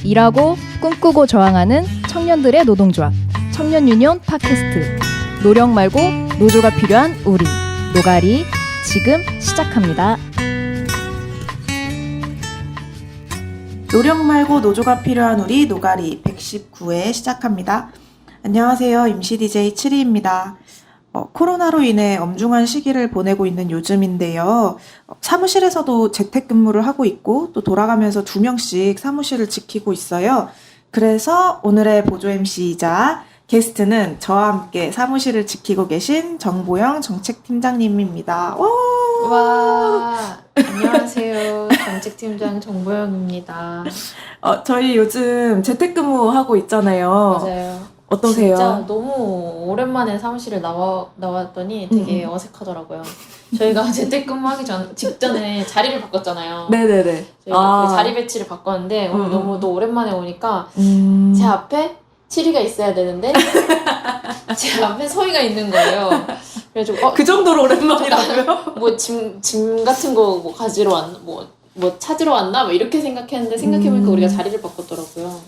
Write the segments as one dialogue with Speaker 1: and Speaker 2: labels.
Speaker 1: 일하고 꿈꾸고 저항하는 청년들의 노동조합 청년유니온 팟캐스트 노력 말고 노조가 필요한 우리 노가리 지금 시작합니다.
Speaker 2: 노력 말고 노조가 필요한 우리 노가리 119회 시작합니다. 안녕하세요. 임시 DJ 7위입니다. 코로나로 인해 엄중한 시기를 보내고 있는 요즘인데요. 사무실에서도 재택근무를 하고 있고 또 돌아가면서 2명씩 사무실을 지키고 있어요. 그래서 오늘의 보조 MC이자 게스트는 저와 함께 사무실을 지키고 계신 정보영 정책팀장님입니다.
Speaker 3: 와, 안녕하세요. 정책팀장 정보영입니다.
Speaker 2: 저희 요즘 재택근무하고 있잖아요.
Speaker 3: 맞아요.
Speaker 2: 어떠세요?
Speaker 3: 진짜 너무 오랜만에 사무실에 나왔더니 되게 어색하더라고요. 저희가 재택근무하기 직전에 자리를 바꿨잖아요.
Speaker 2: 네네네.
Speaker 3: 저희가 그 자리 배치를 바꿨는데 오늘 너무 또 오랜만에 오니까 제 앞에 7위가 있어야 되는데 제 앞에 서희가 있는 거예요. 그래가지고
Speaker 2: 그 정도로 오랜만이라고요?
Speaker 3: 뭐 짐 같은 거 뭐 가지러 왔나 뭐 찾으러 왔나 뭐 이렇게 생각했는데 생각해보니까 우리가 자리를 바꿨더라고요.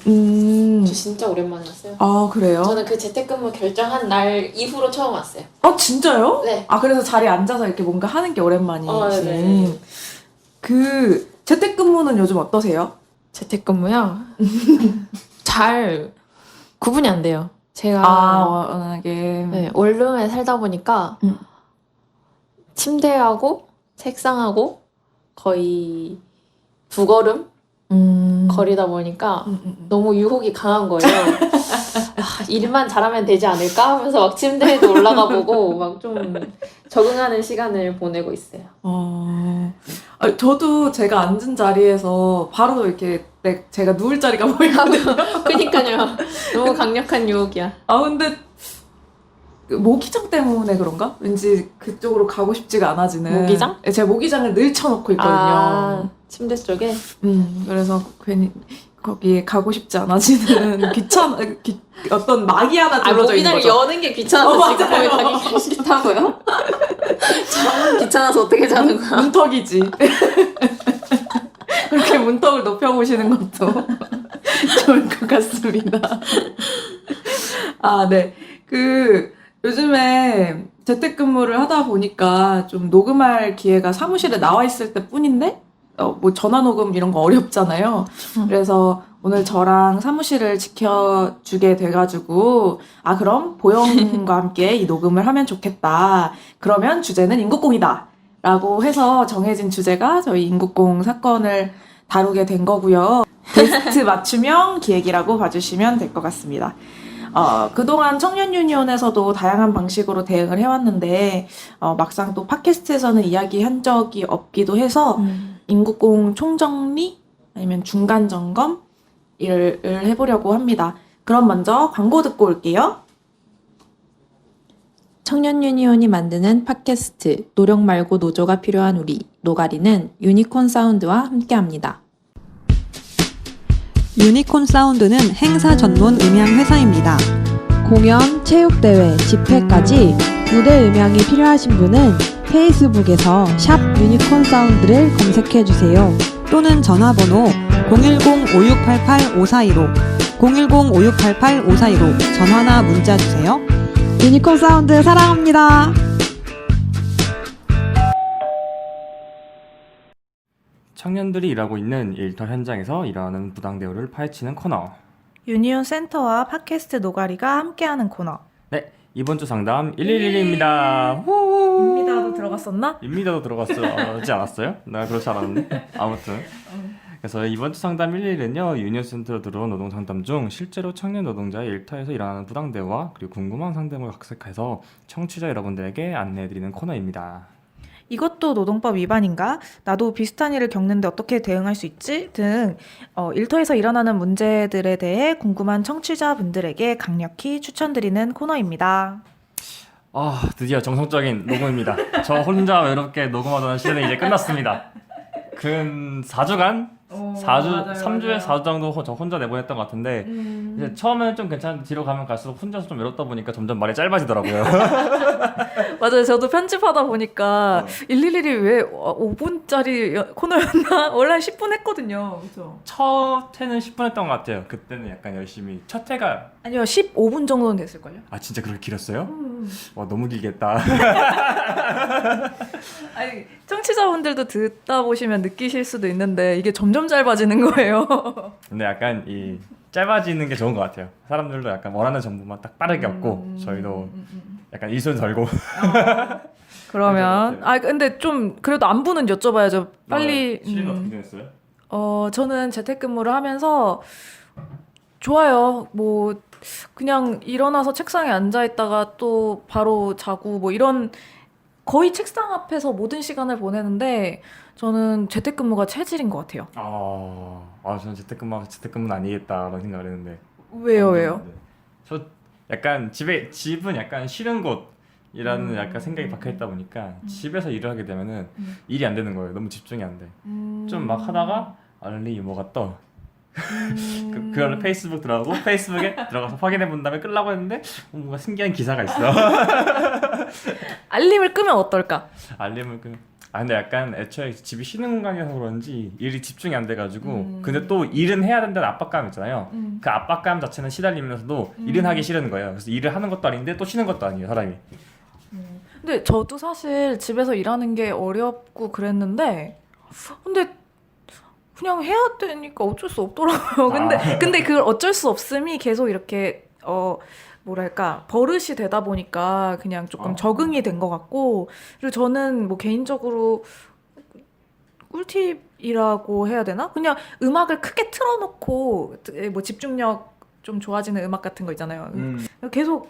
Speaker 3: 저 진짜 오랜만에 왔어요.
Speaker 2: 아, 그래요?
Speaker 3: 저는 그 재택근무 결정한 날 이후로 처음 왔어요.
Speaker 2: 진짜요?
Speaker 3: 네.
Speaker 2: 그래서 자리에 앉아서 이렇게 뭔가 하는 게 오랜만이지.
Speaker 3: 네.
Speaker 2: 그 재택근무는 요즘 어떠세요?
Speaker 3: 재택근무요? 잘 구분이 안 돼요. 제가
Speaker 2: 워낙에.
Speaker 3: 네, 원룸에 살다 보니까 침대하고 책상하고 거의 두 걸음 거리다 보니까 너무 유혹이 강한 거예요. 일만 잘하면 되지 않을까 하면서 막 침대에도 올라가 보고 막 좀 적응하는 시간을 보내고 있어요.
Speaker 2: 저도 제가 앉은 자리에서 바로 이렇게 제가 누울 자리가 보이거든요.
Speaker 3: 그니까요. 너무 강력한 유혹이야.
Speaker 2: 근데 모기장 때문에 그런가? 왠지 그쪽으로 가고 싶지가 않아지는.
Speaker 3: 모기장?
Speaker 2: 제가 모기장을 늘 쳐놓고 있거든요.
Speaker 3: 침대 쪽에?
Speaker 2: 그래서 괜히 거기에 가고 싶지 않아지는 어떤 막이 하나 들어져 있는
Speaker 3: 모기장을
Speaker 2: 거죠.
Speaker 3: 여는 게 귀찮아서 지금 거기
Speaker 2: 맞아요.
Speaker 3: 가기가 싫다고요? 저는 귀찮아서 어떻게 자는 거야?
Speaker 2: 문턱이지. 그렇게 문턱을 높여보시는 것도 좋을 것 같습니다. 네. 요즘에 재택근무를 하다 보니까 좀 녹음할 기회가 사무실에 나와 있을 때 뿐인데, 뭐 전화 녹음 이런 거 어렵잖아요. 그래서 오늘 저랑 사무실을 지켜주게 돼가지고, 그럼 보영과 함께 이 녹음을 하면 좋겠다. 그러면 주제는 인국공이다. 라고 해서 정해진 주제가 저희 인국공 사건을 다루게 된 거고요. 게스트 맞춤형 기획이라고 봐주시면 될 것 같습니다. 그동안 청년유니온에서도 다양한 방식으로 대응을 해왔는데, 막상 또 팟캐스트에서는 이야기한 적이 없기도 해서, 인국공 총정리? 아니면 중간점검? 을 해보려고 합니다. 그럼 먼저 광고 듣고 올게요.
Speaker 4: 청년유니온이 만드는 팟캐스트 노력 말고 노조가 필요한 우리 노가리는 유니콘 사운드와 함께합니다.
Speaker 5: 유니콘 사운드는 행사 전문 음향 회사입니다.
Speaker 6: 공연, 체육대회, 집회까지 무대 음향이 필요하신 분은 페이스북에서 샵 유니콘 사운드를 검색해주세요.
Speaker 5: 또는 전화번호 010-5688-5415 010-5688-5415 전화나 문자 주세요.
Speaker 6: 유니콘 사운드 사랑합니다.
Speaker 7: 청년들이 일하고 있는 일터 현장에서 일어나는 부당 대우를 파헤치는 코너.
Speaker 2: 유니온 센터와 팟캐스트 노가리가 함께하는 코너.
Speaker 7: 네, 이번 주 상담 111입니다.
Speaker 2: 입니다도 들어갔었나?
Speaker 7: 입니다도 들어갔지 않았어요? 나 그렇지 않았는데. 아무튼. 그래서 이번 주 상담 111은요, 유니온 센터로 들어온 노동 상담 중 실제로 청년 노동자의 일터에서 일어나는 부당 대우와 그리고 궁금한 상담을 각색해서 청취자 여러분들에게 안내해드리는 코너입니다.
Speaker 2: 이것도 노동법 위반인가? 나도 비슷한 일을 겪는데 어떻게 대응할 수 있지? 등 일터에서 일어나는 문제들에 대해 궁금한 청취자분들에게 강력히 추천드리는 코너입니다.
Speaker 7: 드디어 정성적인 녹음입니다. 저 혼자 외롭게 녹음하던 시대는 이제 끝났습니다. 근 4주간 4주, 3주에서 4주 정도 저 혼자 내보냈던 것 같은데 이제 처음에는 좀 괜찮은데 뒤로 가면 갈수록 혼자서 좀 외롭다 보니까 점점 말이 짧아지더라고요.
Speaker 2: 맞아요. 저도 편집하다 보니까 111이 왜 5분짜리 코너였나? 원래 한 10분 했거든요. 그죠?
Speaker 7: 첫 회는 10분 했던 것 같아요. 그때는 약간 열심히 첫 회가
Speaker 2: 아니요, 15분 정도는 됐을걸요?
Speaker 7: 아 진짜 그렇게 길었어요? 와 너무 길겠다.
Speaker 2: 아니, 청취자분들도 듣다 보시면 느끼실 수도 있는데 이게 점점 짧아지는 거예요.
Speaker 7: 근데 약간 이 짧아지는 게 좋은 것 같아요. 사람들도 약간 원하는 정보만 딱 빠르게 얻고 저희도 약간 일손 덜고.
Speaker 2: 그러면 근데 좀 그래도 안부는 여쭤봐야죠. 빨리.
Speaker 7: 시리는 어떻게 됐어요?
Speaker 2: 저는 재택근무를 하면서 좋아요. 뭐 그냥 일어나서 책상에 앉아 있다가 또 바로 자고 뭐 이런 거의 책상 앞에서 모든 시간을 보내는데 저는 재택근무가 체질인 것 같아요.
Speaker 7: 저는 재택근무는 아니겠다라는 생각을 했는데.
Speaker 2: 왜요?
Speaker 7: 네. 저 약간 집은 약간 쉬는 곳이라는 약간 생각이 박혀 있다 보니까 집에서 일을 하게 되면은 일이 안 되는 거예요. 너무 집중이 안 돼. 좀 막 하다가 알림이 뭐가 떠. 그걸 페이스북 들어가고 페이스북에 들어가서 확인해 본 다음에 끄려고 했는데 뭔가 신기한 기사가 있어.
Speaker 2: 알림을 끄면 어떨까?
Speaker 7: 알림을 근데 약간 애초에 집이 쉬는 공간이라서 그런지 일이 집중이 안 돼가지고 근데 또 일은 해야 된다는 압박감 있잖아요. 그 압박감 자체는 시달리면서도 일은 하기 싫은 거예요. 그래서 일을 하는 것도 아닌데 또 쉬는 것도 아니에요, 사람이.
Speaker 2: 근데 저도 사실 집에서 일하는 게 어렵고 그랬는데 근데 그냥 해야 되니까 어쩔 수 없더라고요. 근데 그 어쩔 수 없음이 계속 이렇게 뭐랄까 버릇이 되다 보니까 그냥 조금 적응이 된 것 같고 그리고 저는 뭐 개인적으로 꿀팁이라고 해야 되나? 그냥 음악을 크게 틀어놓고 뭐 집중력 좀 좋아지는 음악 같은 거 있잖아요. 계속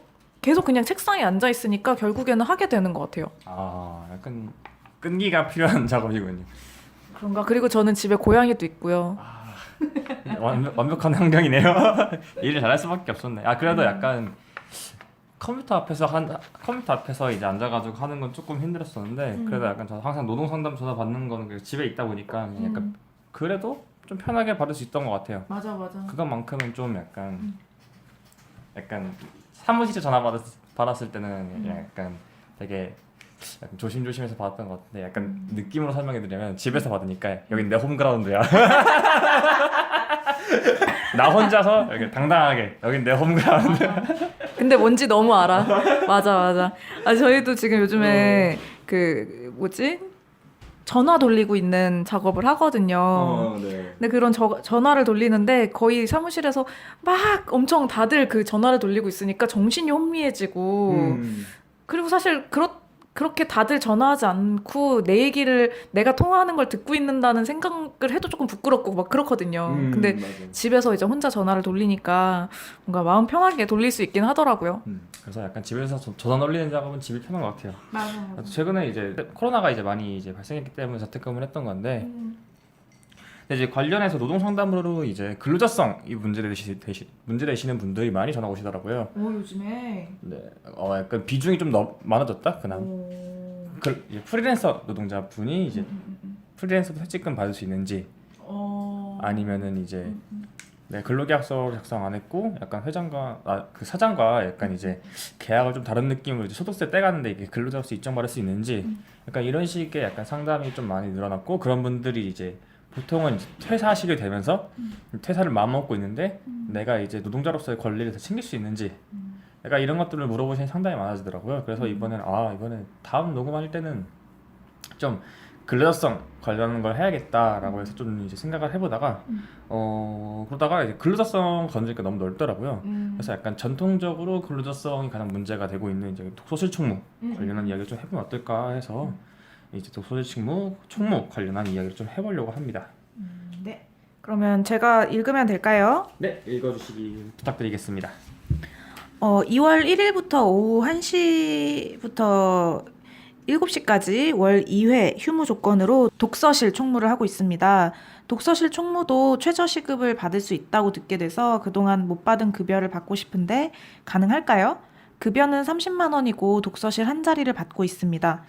Speaker 2: 그냥 책상에 앉아 있으니까 결국에는 하게 되는 것 같아요.
Speaker 7: 약간 끈기가 필요한 작업이군요.
Speaker 2: 그런가? 그리고 저는 집에 고양이도 있고요.
Speaker 7: 완벽한 환경이네요. 일을 잘할 수밖에 없었네. 그래도 약간 컴퓨터 앞에서 이제 앉아가지고 하는 건 조금 힘들었었는데 그래도 약간 저 항상 노동 상담 전화 받는 거는 집에 있다 보니까 약간 그래도 좀 편하게 받을 수 있던 것 같아요.
Speaker 2: 맞아.
Speaker 7: 그것만큼은 좀 약간 사무실에 전화 받았을 때는 약간 되게 약간 조심조심해서 받았던 것 같은데 약간 느낌으로 설명해드리면 집에서 받으니까 여긴 내 홈그라운드야. 나 혼자서 이렇게 당당하게 여긴 내 홈그라운드.
Speaker 2: 근데 뭔지 너무 알아. 맞아. 저희도 지금 요즘에 전화 돌리고 있는 작업을 하거든요.
Speaker 7: 네.
Speaker 2: 근데 그런 전화를 돌리는데 거의 사무실에서 막 엄청 다들 그 전화를 돌리고 있으니까 정신이 혼미해지고 그리고 사실 그렇게 다들 전화하지 않고 내 얘기를 내가 통화하는 걸 듣고 있는다는 생각을 해도 조금 부끄럽고 막 그렇거든요. 근데
Speaker 7: 맞아요.
Speaker 2: 집에서 이제 혼자 전화를 돌리니까 뭔가 마음 편하게 돌릴 수 있긴 하더라고요.
Speaker 7: 그래서 약간 집에서 전화 돌리는 작업은 집이 편한 것 같아요.
Speaker 2: 맞아.
Speaker 7: 최근에 이제 코로나가 이제 많이 이제 발생했기 때문에 재택근무를 했던 건데 근데 이제 관련해서 노동 상담으로 이제 근로자성 이 문제 되시는 분들이 많이 전화 오시더라고요.
Speaker 2: 요즘에
Speaker 7: 네, 약간 비중이 좀 많아졌다 그냥. 이제 프리랜서 노동자분이 이제 프리랜서도 퇴직금 받을 수 있는지 아니면은 이제 근로계약서를 작성 안 했고 약간 회장과 그 사장과 약간 이제 계약을 좀 다른 느낌으로 이제 소득세 떼가는데 이게 근로자로서 인정 받을 수 있는지 약간 이런 식의 약간 상담이 좀 많이 늘어났고 그런 분들이 이제 보통은 이제 퇴사하시게 되면서 퇴사를 마음먹고 있는데 내가 이제 노동자로서의 권리를 다 챙길 수 있는지 약간 이런 것들을 물어보시는 상당히 많아지더라고요. 그래서 이번에 다음 녹음할 때는 좀 근로자성 관련한 걸 해야겠다라고 해서 좀 이제 생각을 해보다가 그러다가 이제 근로자성 건드리니까 너무 넓더라고요. 그래서 약간 전통적으로 근로자성이 가장 문제가 되고 있는 이제 독소실총무 관련한 이야기를 좀 해보면 어떨까 해서 이제 독소실총무 관련한 이야기를 좀 해보려고 합니다.
Speaker 2: 네. 그러면 제가 읽으면 될까요?
Speaker 7: 네, 읽어주시기 부탁드리겠습니다.
Speaker 2: 2월 1일부터 오후 1시부터 7시까지 월 2회 휴무 조건으로 독서실 총무를 하고 있습니다. 독서실 총무도 최저시급을 받을 수 있다고 듣게 돼서 그동안 못 받은 급여를 받고 싶은데 가능할까요? 급여는 30만 원이고 독서실 한 자리를 받고 있습니다.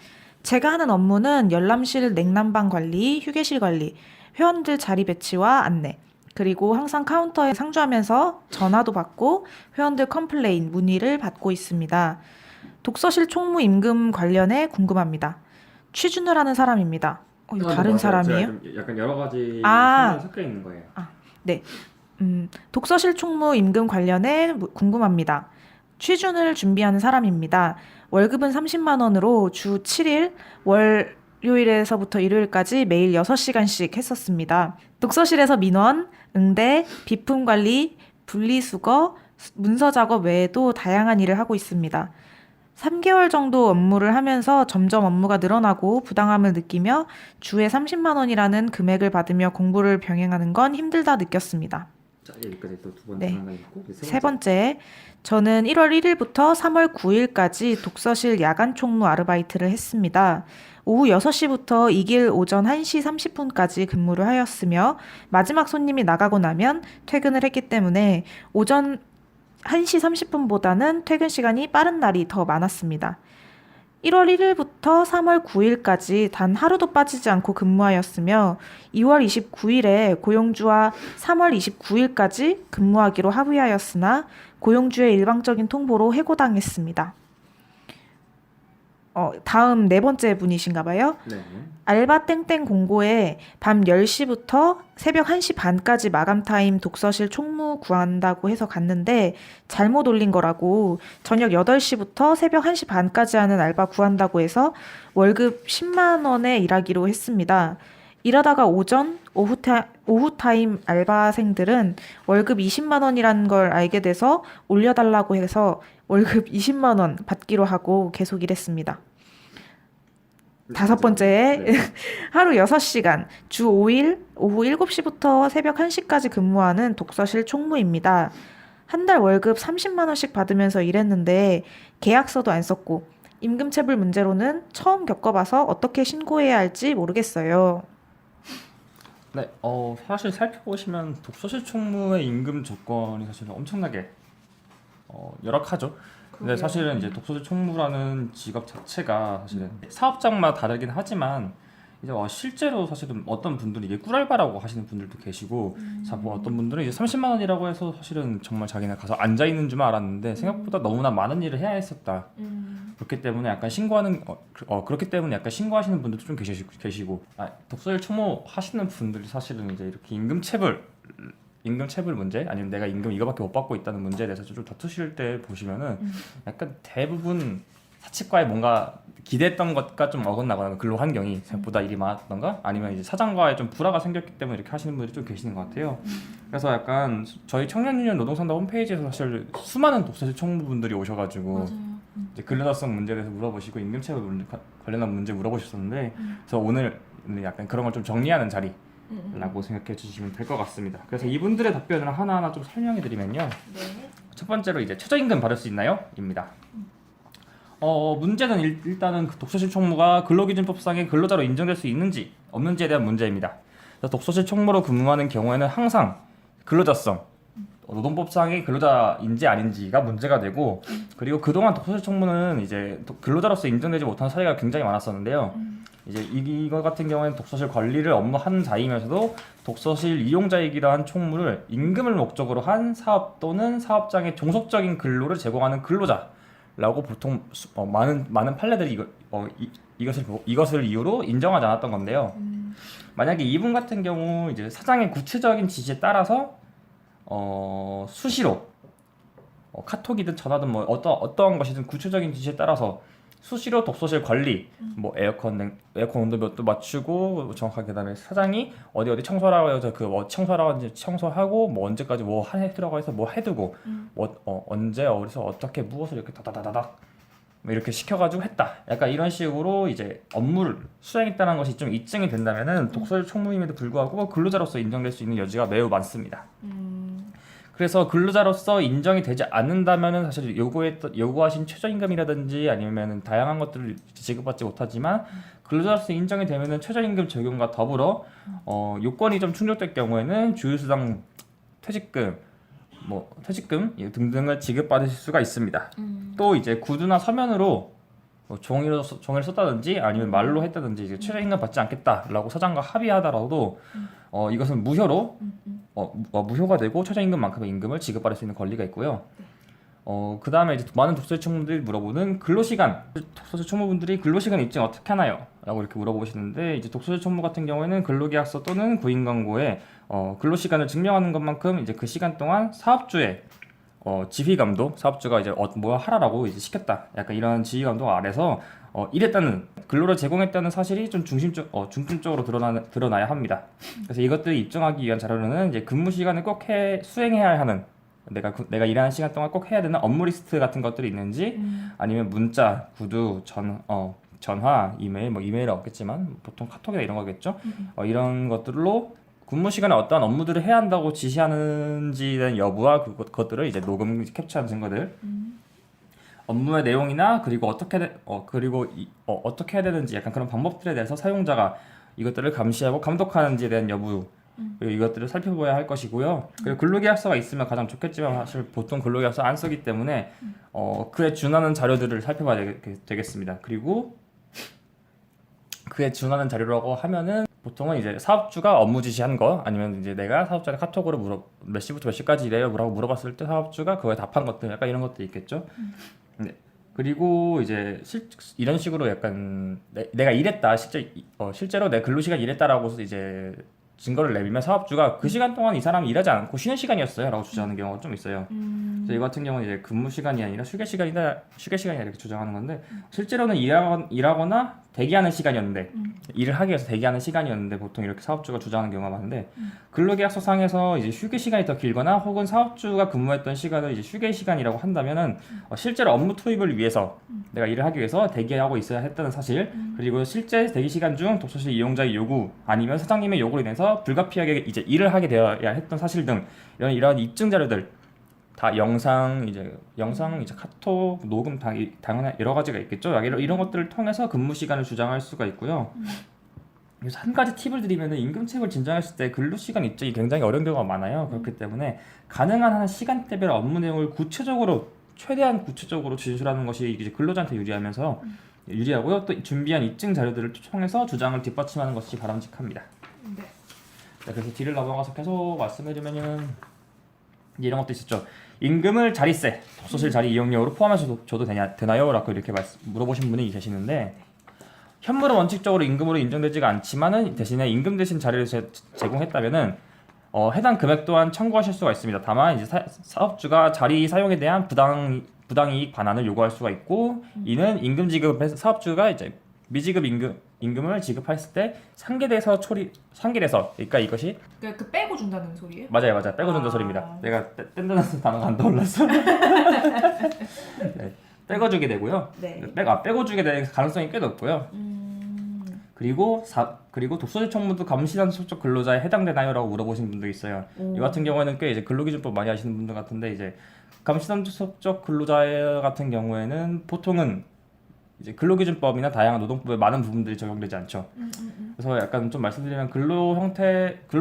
Speaker 8: 제가 하는 업무는 열람실 냉난방 관리, 휴게실 관리, 회원들 자리 배치와 안내, 그리고 항상 카운터에 상주하면서 전화도 받고 회원들 컴플레인, 문의를 받고 있습니다. 독서실 총무 임금 관련해 궁금합니다. 취준을 하는 사람입니다. 이거 다른 사람이에요?
Speaker 7: 약간 여러 가지
Speaker 8: 아.
Speaker 7: 섞여 있는 거예요.
Speaker 8: 독서실 총무 임금 관련해 궁금합니다. 취준을 준비하는 사람입니다. 월급은 30만 원으로 주 7일, 월요일에서부터 일요일까지 매일 6시간씩 했었습니다. 독서실에서 민원, 응대, 비품 관리, 분리수거, 문서 작업 외에도 다양한 일을 하고 있습니다. 3개월 정도 업무를 하면서 점점 업무가 늘어나고 부당함을 느끼며 주에 30만 원이라는 금액을 받으며 공부를 병행하는 건 힘들다 느꼈습니다.
Speaker 7: 자, 여기까지 또 두 번째
Speaker 8: 네.
Speaker 7: 하나 있고
Speaker 8: 세 번째, 저는 1월 1일부터 3월 9일까지 독서실 야간 총무 아르바이트를 했습니다. 오후 6시부터 2길 오전 1시 30분까지 근무를 하였으며 마지막 손님이 나가고 나면 퇴근을 했기 때문에 오전 1시 30분보다는 퇴근 시간이 빠른 날이 더 많았습니다. 1월 1일부터 3월 9일까지 단 하루도 빠지지 않고 근무하였으며 2월 29일에 고용주와 3월 29일까지 근무하기로 합의하였으나 고용주의 일방적인 통보로 해고당했습니다. 다음 네 번째 분이신가 봐요.
Speaker 7: 네.
Speaker 8: 알바 땡땡 공고에 밤 10시부터 새벽 1시 반까지 마감 타임 독서실 총무 구한다고 해서 갔는데 잘못 올린 거라고 저녁 8시부터 새벽 1시 반까지 하는 알바 구한다고 해서 월급 10만 원에 일하기로 했습니다. 일하다가 오후 타임 알바생들은 월급 20만 원이라는 걸 알게 돼서 올려달라고 해서 월급 20만 원 받기로 하고 계속 일했습니다. 다섯 번째,
Speaker 7: 네.
Speaker 8: 하루 6시간, 주 5일, 오후 7시부터 새벽 1시까지 근무하는 독서실 총무입니다. 한 달 월급 30만 원씩 받으면서 일했는데 계약서도 안 썼고 임금체불 문제로는 처음 겪어봐서 어떻게 신고해야 할지 모르겠어요.
Speaker 7: 네, 사실 살펴보시면 독서실 총무의 임금 조건이 사실 엄청나게 열악하죠. 근데 사실은 이제 독서실 총무라는 직업 자체가 사실은 사업장마다 다르긴 하지만 이제 실제로 사실은 어떤 분들은 이게 꿀알바라고 하시는 분들도 계시고, 뭐 어떤 분들은 이제 30만 원이라고 해서 사실은 정말 자기네 가서 앉아 있는 줄만 알았는데 생각보다 너무나 많은 일을 해야 했었다. 그렇기 때문에 약간 그렇기 때문에 약간 신고하시는 분들도 좀 계시고, 독서실 총무 하시는 분들이 사실은 이제 이렇게 임금체불 문제 아니면 내가 임금 이거밖에 못 받고 있다는 문제에 대해서 좀 다투실 때 보시면은 약간 대부분 사측과의 뭔가 기대했던 것과 좀 어긋나거나 근로 환경이 생각보다 일이 많았던가 아니면 이제 사장과의 좀 불화가 생겼기 때문에 이렇게 하시는 분들이 좀 계시는 것 같아요. 그래서 약간 저희 청년유년 노동상담 홈페이지에서 사실 수많은 독서실 총무분들이 오셔가지고 이제 근로자성 문제에 대해서 물어보시고 임금체불 관련한 문제 물어보셨었는데 그래서 오늘 약간 그런 걸 좀 정리하는 자리 라고 생각해 주시면 될 것 같습니다. 그래서 이분들의 답변을 하나하나 좀 설명해 드리면요. 첫 번째로 이제 최저임금 받을 수 있나요? 입니다. 문제는 일단은 그 독서실 총무가 근로기준법상의 근로자로 인정될 수 있는지 없는지에 대한 문제입니다. 그래서 독서실 총무로 근무하는 경우에는 항상 근로자성, 노동법상의 근로자인지 아닌지가 문제가 되고, 그리고 그동안 독서실 총무는 이제 근로자로서 인정되지 못한 사례가 굉장히 많았었는데요. 이제 이거 같은 경우에는 독서실 관리를 업무하는 자이면서도 독서실 이용자이기도 한 총무를 임금을 목적으로 한 사업 또는 사업장의 종속적인 근로를 제공하는 근로자라고 보통 많은 판례들이 이것을 이유로 인정하지 않았던 건데요. 만약에 이분 같은 경우 이제 사장의 구체적인 지시에 따라서 수시로 카톡이든 전화든 뭐 어떠한 것이든 구체적인 지시에 따라서 수시로 독서실 관리, 뭐 에어컨 온도 몇도 맞추고 정확하게, 그다음에 사장이 어디 청소하라고 해서 청소하라고 하는지 청소하고, 뭐 언제까지 뭐 해 들어가 해서 뭐 해두고, 언제 어디서 어떻게 무엇을 이렇게 다다다닥 이렇게 시켜가지고 했다. 약간 이런 식으로 이제 업무를 수행했다는 것이 좀 입증이 된다면은 독서실 총무임에도 불구하고 근로자로서 인정될 수 있는 여지가 매우 많습니다. 그래서 근로자로서 인정이 되지 않는다면은 사실 요구하신 최저임금이라든지 아니면은 다양한 것들을 지급받지 못하지만, 근로자로서 인정이 되면은 최저임금 적용과 더불어 요건이 좀 충족될 경우에는 주휴수당, 퇴직금 등등을 지급받으실 수가 있습니다. 또 이제 구두나 서면으로 종이를 썼다든지 아니면 말로 했다든지 이제 최저임금 받지 않겠다라고 사장과 합의하더라도 이것은 무효로 무효가 되고 최저임금만큼의 임금을 지급받을 수 있는 권리가 있고요. 그 다음에 이제 많은 독서실 총무들이 물어보는 근로시간, 독서실 총무분들이 근로시간 입증 어떻게 하나요? 라고 이렇게 물어보시는데, 이제 독서실 총무 같은 경우에는 근로계약서 또는 구인광고에 근로시간을 증명하는 것만큼 이제 그 시간 동안 사업주의 지휘감독, 사업주가 이제 뭐 하라라고 이제 시켰다, 약간 이런 지휘감독 아래서 일했다는, 근로를 제공했다는 사실이 좀 중점적으로 드러나야 합니다. 그래서 이것들을 입증하기 위한 자료로는 이제 근무 시간을 꼭 수행해야 하는, 내가 일하는 시간 동안 꼭 해야 되는 업무 리스트 같은 것들이 있는지, 아니면 문자, 구두, 전화, 이메일, 뭐 이메일은 없겠지만 보통 카톡이나 이런 거겠죠. 이런 것들로 근무 시간에 어떠한 업무들을 해야 한다고 지시하는지에 대한 여부와 그것들을 이제 녹음 캡처한 증거들, 업무의 내용이나 그리고 어떻게 해야 되는지, 약간 그런 방법들에 대해서 사용자가 이것들을 감시하고 감독하는지에 대한 여부, 그리고 이것들을 살펴봐야 할 것이고요. 그리고 근로계약서가 있으면 가장 좋겠지만 사실 보통 근로계약서 안 쓰기 때문에 그에 준하는 자료들을 살펴봐야 되겠습니다. 그리고 그에 준하는 자료라고 하면은 보통은 이제 사업주가 업무 지시한 거, 아니면 이제 내가 사업자한테 카톡으로 몇 시부터 몇 시까지 일해요? 라고 물어봤을 때 사업주가 그거에 답한 것들, 약간 이런 것도 있겠죠. 네. 그리고 이제 이런 식으로 약간 내가 일했다, 실제로 내 근로시간 일했다라고 이제 증거를 내밀면 사업주가 그 시간 동안 이 사람이 일하지 않고 쉬는 시간이었어요 라고 주장하는 경우가 좀 있어요. 그래서 이 같은 경우는 이제 근무 시간이 아니라 휴게 시간이다 이렇게 주장하는 건데, 실제로는 일하거나 대기하는 시간이었는데, 일을 하기 위해서 대기하는 시간이었는데 보통 이렇게 사업주가 주장하는 경우가 많은데, 근로계약서 상에서 이제 휴게 시간이 더 길거나 혹은 사업주가 근무했던 시간을 이제 휴게 시간이라고 한다면은 실제로 업무 투입을 위해서 내가 일을 하기 위해서 대기하고 있어야 했다는 사실, 그리고 실제 대기 시간 중 독서실 이용자의 요구 아니면 사장님의 요구로 인해서 불가피하게 이제 일을 하게 되어야 했던 사실 등 이런 입증 자료들 다 영상 이제 카톡, 녹음 당연한 여러 가지가 있겠죠. 이런 것들을 통해서 근무 시간을 주장할 수가 있고요. 그래서 한 가지 팁을 드리면은 임금체불 진정했을 때 근로시간 입증이 굉장히 어려운 경우가 많아요. 그렇기 때문에 가능한 한 시간대별 업무 내용을 최대한 구체적으로 진술하는 것이 이제 근로자한테 유리하고요. 또 준비한 입증 자료들을 통해서 주장을 뒷받침하는 것이 바람직합니다. 네, 그래서 뒤를 넘어가서 계속 말씀해드리면은 이런 것도 있었죠. 임금을 자리세, 독서실 자리 이용료로 포함해서 줘도 되나요? 라고 이렇게 물어보신 분이 계시는데, 현물은 원칙적으로 임금으로 인정되지가 않지만은 대신에 임금 대신 자리를 제공했다면은 해당 금액 또한 청구하실 수가 있습니다. 다만 이제 사업주가 자리 사용에 대한 부당이익 반환을 요구할 수가 있고, 이는 임금 지급에서 사업주가 이제 미지급 임금을 지급했을 때 상계돼서 그러니까 이것이
Speaker 8: 그러니까 그 빼고 준다는 소리예요?
Speaker 7: 맞아요 빼고 준다는 소리입니다. 내가 뗀다는 단어가 안 떠올랐어. 네, 빼고 주게 되고요.
Speaker 8: 네.
Speaker 7: 빼고 주게 될 가능성이 꽤 높고요. 그리고 독서실 총무도 감시단속적 근로자에 해당되나요?라고 물어보신 분도 있어요. 이 같은 경우에는 꽤 이제 근로기준법 많이 아시는 분들 같은데, 이제 감시단속적 근로자 같은 경우에는 보통은 이제 근로기준법이나 다양한 노동법에 많은 부분들이 적용되지 않죠. 그래서 약간 좀 말씀드리면 근로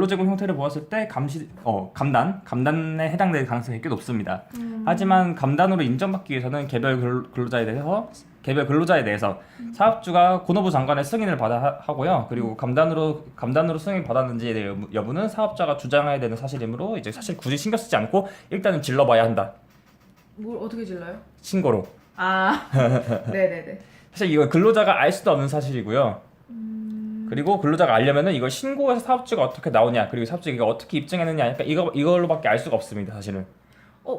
Speaker 7: 제공 형태를 보았을 때 감단에 해당될 가능성이 꽤 높습니다. 하지만 감단으로 인정받기 위해서는 개별 근로자에 대해서 사업주가 고노부 장관의 승인을 받아 하고요. 그리고 감단으로 승인 받았는지에 대한 여부는 사업자가 주장해야 되는 사실이므로 이제 사실 굳이 신경 쓰지 않고 일단은 질러봐야 한다.
Speaker 8: 뭘 어떻게 질러요?
Speaker 7: 신고로.
Speaker 8: 네네네.
Speaker 7: 사실 이거 근로자가 알 수도 없는 사실이고요. 그리고 근로자가 알려면은 이걸 신고해서 사업주가 어떻게 나오냐, 그리고 사업주가 이거 어떻게 입증했느냐, 그러니까 이걸로밖에 알 수가 없습니다, 사실은.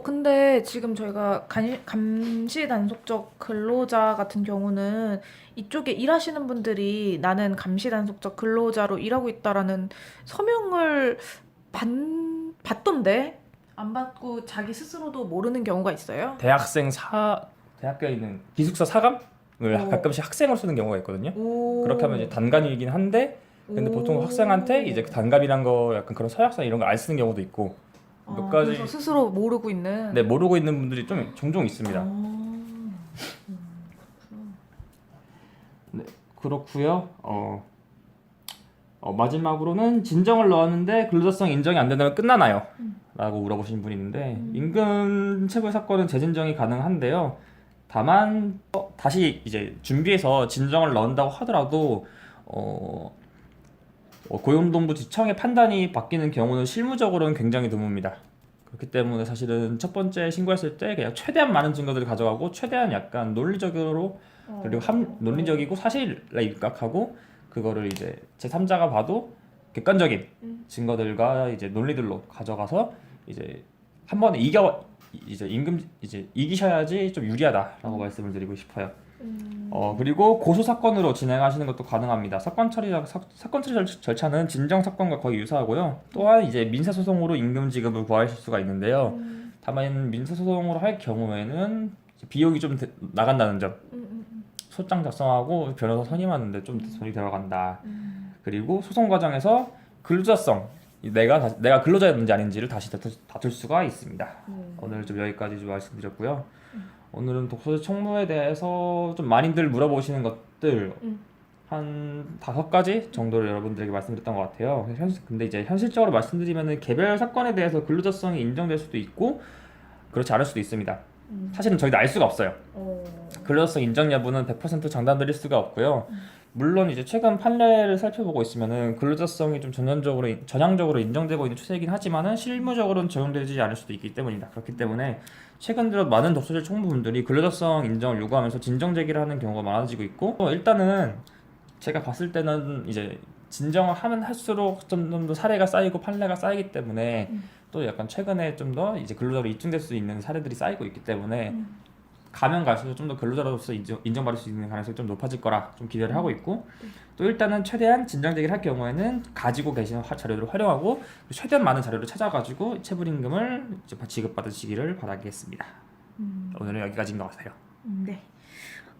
Speaker 8: 근데 지금 저희가 감시 단속적 근로자 같은 경우는 이쪽에 일하시는 분들이 나는 감시 단속적 근로자로 일하고 있다라는 서명을 받던데 안 받고 자기 스스로도 모르는 경우가 있어요?
Speaker 7: 대학교에 있는 기숙사 사감을 가끔씩 학생으로 쓰는 경우가 있거든요. 그렇게 하면 이제 단감이긴 한데, 근데 보통 학생한테 이제 그 단감이란 거 약간 그런 서약서 이런 거 안 쓰는 경우도 있고, 몇 가지.
Speaker 8: 그래서 스스로 모르고 있는.
Speaker 7: 네, 모르고 있는 분들이 좀 종종 있습니다. 네, 그렇고요. 마지막으로는 진정을 넣었는데 근로자성 인정이 안 된다면 끝나나요? 라고 물어보신 분이 있는데, 임금 체불 사건은 재진정이 가능한데요. 다만 다시 이제 준비해서 진정을 넣는다고 하더라도 고용노동부지청의 판단이 바뀌는 경우는 실무적으로는 굉장히 드뭅니다. 그렇기 때문에 사실은 첫 번째 신고했을 때 그냥 최대한 많은 증거들을 가져가고 최대한 약간 논리적으로 그리고 논리적이고 사실에 입각하고 그거를 이제 제3자가 봐도 객관적인 증거들과 이제 논리들로 가져가서 이제 한 번에 이기셔야지 좀 유리하다라고 말씀을 드리고 싶어요. 그리고 고소 사건으로 진행하시는 것도 가능합니다. 사건 처리 절차는 진정 사건과 거의 유사하고요. 또한 이제 민사 소송으로 임금 지급을 구하실 수가 있는데요. 다만 민사 소송으로 할 경우에는 비용이 좀 나간다는 점. 소장 작성하고 변호사 선임하는데 좀 돈이 들어간다. 그리고 소송 과정에서 근로자성, 내가 근로자였는지 아닌지를 다시 다툴 수가 있습니다. 오늘 좀 여기까지 좀 말씀드렸고요. 오늘은 독서실 총무에 대해서 좀 많이들 물어보시는 것들 한 5가지 정도를 여러분들에게 말씀드렸던 것 같아요. 근데 이제 현실적으로 말씀드리면은 개별 사건에 대해서 근로자성이 인정될 수도 있고 그렇지 않을 수도 있습니다. 사실은 저희도 알 수가 없어요. 근로자성 인정 여부는 100% 장담드릴 수가 없고요. 물론 이제 최근 판례를 살펴보고 있으면은 근로자성이 좀 전향적으로 인정되고 있는 추세이긴 하지만은 실무적으로는 적용되지 않을 수도 있기 때문이다. 그렇기 때문에 최근 들어 많은 독서실 총무분들이 근로자성 인정을 요구하면서 진정 제기를 하는 경우가 많아지고 있고 일단은 제가 봤을 때는 이제 진정을 하면 할수록 좀 더 사례가 쌓이고 판례가 쌓이기 때문에 또 약간 최근에 좀 더 이제 근로자로 입증될 수 있는 사례들이 쌓이고 있기 때문에 가면 갈수록 좀 더 근로자로서 인정받을 수 있는 가능성이 좀 높아질 거라 좀 기대를 하고 있고 또 일단은 최대한 진정 제기를 할 경우에는 가지고 계시는 자료들을 활용하고 최대한 많은 자료를 찾아가지고 체불임금을 지급받으시기를 바라겠습니다. 오늘은 여기까지인 것 같아요.
Speaker 8: 네.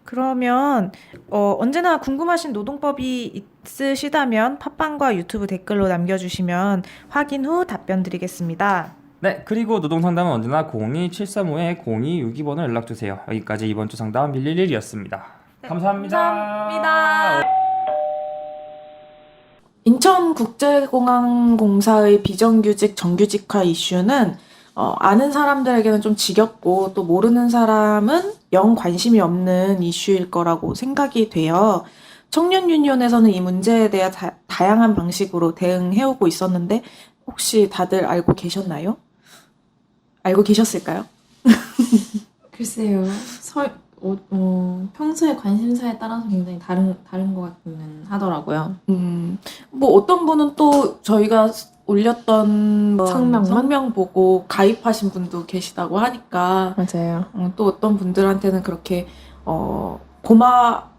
Speaker 8: 그러면 언제나 궁금하신 노동법이 있으시다면 팟빵과 유튜브 댓글로 남겨주시면 확인 후 답변 드리겠습니다.
Speaker 7: 네, 그리고 노동상담은 언제나 02735-0262번을 연락주세요. 여기까지 이번 주 상담 111이었습니다. 감사합니다.
Speaker 8: 감사합니다.
Speaker 2: 인천국제공항공사의 비정규직 정규직화 이슈는 아는 사람들에게는 좀 지겹고 또 모르는 사람은 영 관심이 없는 이슈일 거라고 생각이 돼요. 청년유니온에서는 이 문제에 대해 다양한 방식으로 대응해오고 있었는데 혹시 다들 알고 계셨나요? 알고 계셨을까요?
Speaker 3: 글쎄요. 평소에 관심사에 따라서 굉장히 다른 것 같기는 하더라고요.
Speaker 2: 뭐 어떤 분은 또 저희가 올렸던 성명 보고 가입하신 분도 계시다고 하니까
Speaker 3: 맞아요.
Speaker 2: 또 어떤 분들한테는 그렇게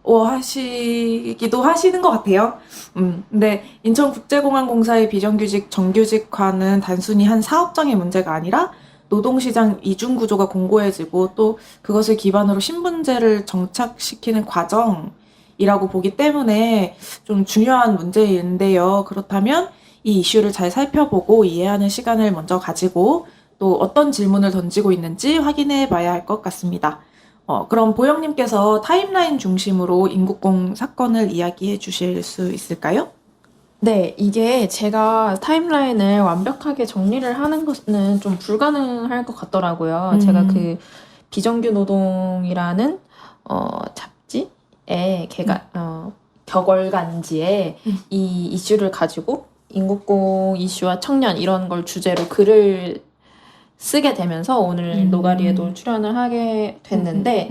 Speaker 2: 고마워하시기도 하시는 것 같아요. 근데 인천국제공항공사의 비정규직 정규직화는 단순히 한 사업장의 문제가 아니라 노동시장 이중구조가 공고해지고 또 그것을 기반으로 신분제를 정착시키는 과정이라고 보기 때문에 좀 중요한 문제인데요. 그렇다면 이 이슈를 잘 살펴보고 이해하는 시간을 먼저 가지고 또 어떤 질문을 던지고 있는지 확인해 봐야 할 것 같습니다. 그럼 보영님께서 타임라인 중심으로 인국공 사건을 이야기해 주실 수 있을까요?
Speaker 3: 네, 이게 제가 타임라인을 완벽하게 정리를 하는 것은 좀 불가능할 것 같더라고요. 제가 그 비정규 노동이라는 잡지에 격월간지에 이 이슈를 가지고 인국공 이슈와 청년 이런 걸 주제로 글을 쓰게 되면서 오늘 노가리에도 출연을 하게 됐는데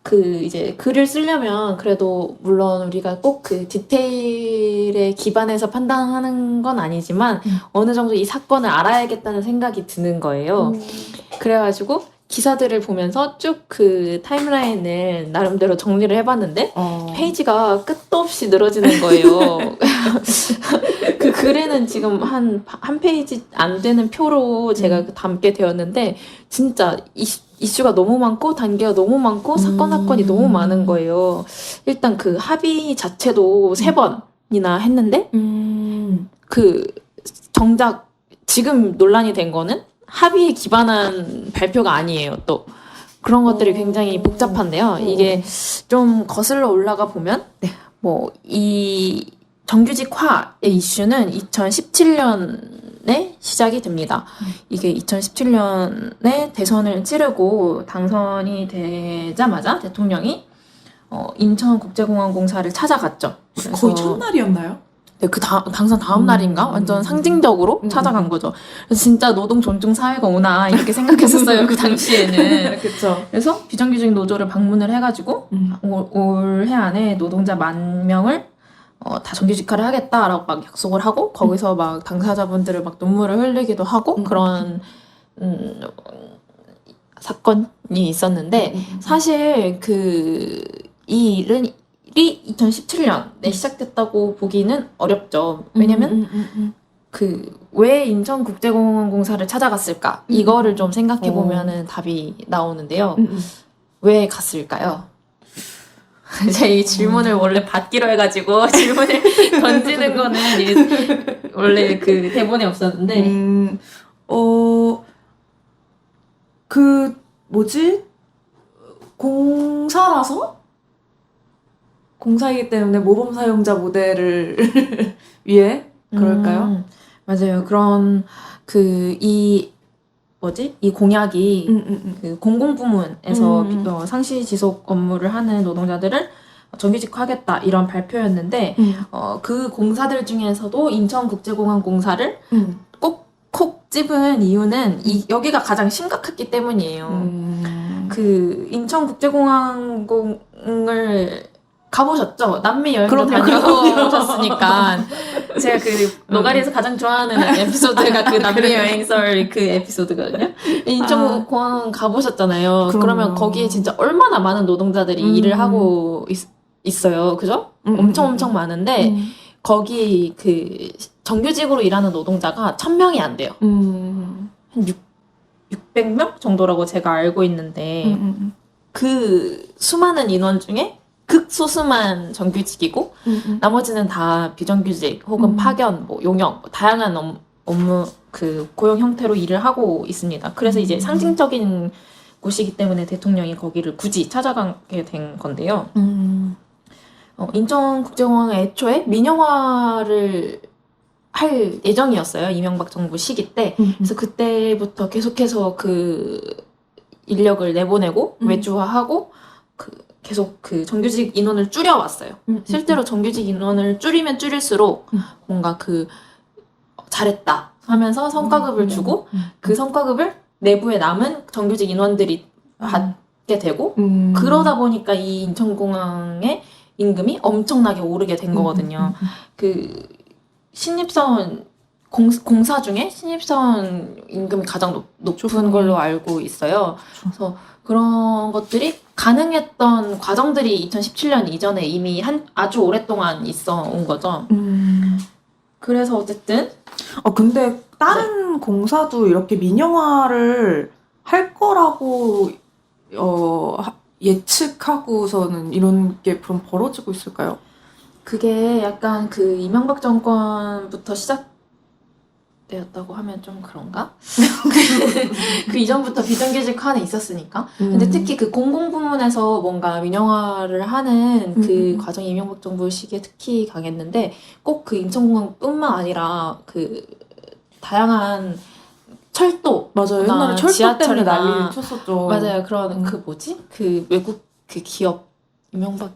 Speaker 3: 그 이제 글을 쓰려면 그래도 물론 우리가 꼭 그 디테일에 기반해서 판단하는 건 아니지만 어느 정도 이 사건을 알아야겠다는 생각이 드는 거예요. 그래가지고 기사들을 보면서 쭉 그 타임라인을 나름대로 정리를 해봤는데 페이지가 끝도 없이 늘어지는 거예요. 그 글에는 지금 한 페이지 안 되는 표로 제가 담게 되었는데 진짜 이슈가 너무 많고 단계가 너무 많고 사건이 너무 많은 거예요. 일단 그 합의 자체도 3번이나 했는데 그 정작 지금 논란이 된 거는 합의에 기반한 발표가 아니에요. 또 그런 것들이 굉장히 복잡한데요. 이게 좀 거슬러 올라가 보면 뭐 이 정규직화의 이슈는 2017년 시작이 됩니다. 이게 2017년에 대선을 치르고 당선이 되자마자 대통령이 인천국제공항공사를 찾아갔죠.
Speaker 2: 거의 첫날이었나요?
Speaker 3: 네, 당선 다음 날인가? 완전 상징적으로 찾아간 거죠. 그래서 진짜 노동 존중 사회가 오나 이렇게 생각했었어요. 그 당시에는.
Speaker 2: 그렇죠.
Speaker 3: 그래서 비정규직 노조를 방문을 해가지고 올해 안에 노동자 10,000명을 다 정규직화를 하겠다라고 막 약속을 하고 거기서 막 당사자분들을 막 눈물을 흘리기도 하고 그런 사건이 있었는데 사실 이 일이 2017년에 시작됐다고 보기는 어렵죠. 왜냐면 왜 인천국제공항공사를 찾아갔을까? 이거를 좀 생각해 보면은 답이 나오는데요. 왜 갔을까요? 제가 이 질문을 원래 받기로 해가지고 질문을 던지는 거는 원래 그 대본에 없었는데
Speaker 2: 공사라서? 공사이기 때문에 모범 사용자 모델을 위해 그럴까요?
Speaker 3: 맞아요. 그런 이 공약이 그 공공부문에서 상시 지속 업무를 하는 노동자들을 정규직화하겠다 이런 발표였는데 그 공사들 중에서도 인천국제공항공사를 콕 집은 이유는 여기가 가장 심각했기 때문이에요. 그 인천국제공항을 가보셨죠? 남미 여행도 다녀오셨으니까 제가 그 노가리에서 가장 좋아하는 에피소드가 그 남미 여행설 그 에피소드거든요. 인천공항 가보셨잖아요. 그러면 거기에 진짜 얼마나 많은 노동자들이 일을 하고 있어요. 그죠? 엄청 많은데 거기 그 정규직으로 일하는 노동자가 1,000명이 안 돼요. 한 600명 정도라고 제가 알고 있는데 그 수많은 인원 중에 극소수만 정규직이고 나머지는 다 비정규직 혹은 파견, 용역 다양한 업무 그 고용 형태로 일을 하고 있습니다. 그래서 이제 상징적인 곳이기 때문에 대통령이 거기를 굳이 찾아가게 된 건데요. 인천국제공항은 애초에 민영화를 할 예정이었어요. 이명박 정부 시기 때. 그래서 그때부터 계속해서 그 인력을 내보내고 외주화하고 계속 그 정규직 인원을 줄여왔어요. 실제로 정규직 인원을 줄이면 줄일수록 뭔가 잘했다 하면서 성과급을 주고 그 성과급을 내부에 남은 정규직 인원들이 받게 되고 그러다 보니까 이 인천공항의 임금이 엄청나게 오르게 된 거거든요. 그 신입사원 공사 중에 신입사원 임금이 가장 높은 걸로 알고 있어요. 그래서 그런 것들이 가능했던 과정들이 2017년 이전에 이미 아주 오랫동안 있어 온 거죠. 그래서 어쨌든
Speaker 2: 근데 다른 공사도 이렇게 민영화를 할 거라고 예측하고서는 이런 게 그럼 벌어지고 있을까요?
Speaker 3: 그게 약간 그 이명박 정권부터 시작되었다고 하면 좀 그런가? 그 이전부터 비정규직화는 있었으니까. 근데 특히 그 공공부문에서 뭔가 민영화를 하는 그 과정이 이명박 정부 시기에 특히 강했는데 꼭 그 인천공항뿐만 아니라 그 다양한 철도
Speaker 2: 맞아요. 옛날에 철도 때문에
Speaker 3: 지하철이나
Speaker 2: 난리 쳤었죠.
Speaker 3: 맞아요. 그런 그 외국 그 기업 이명박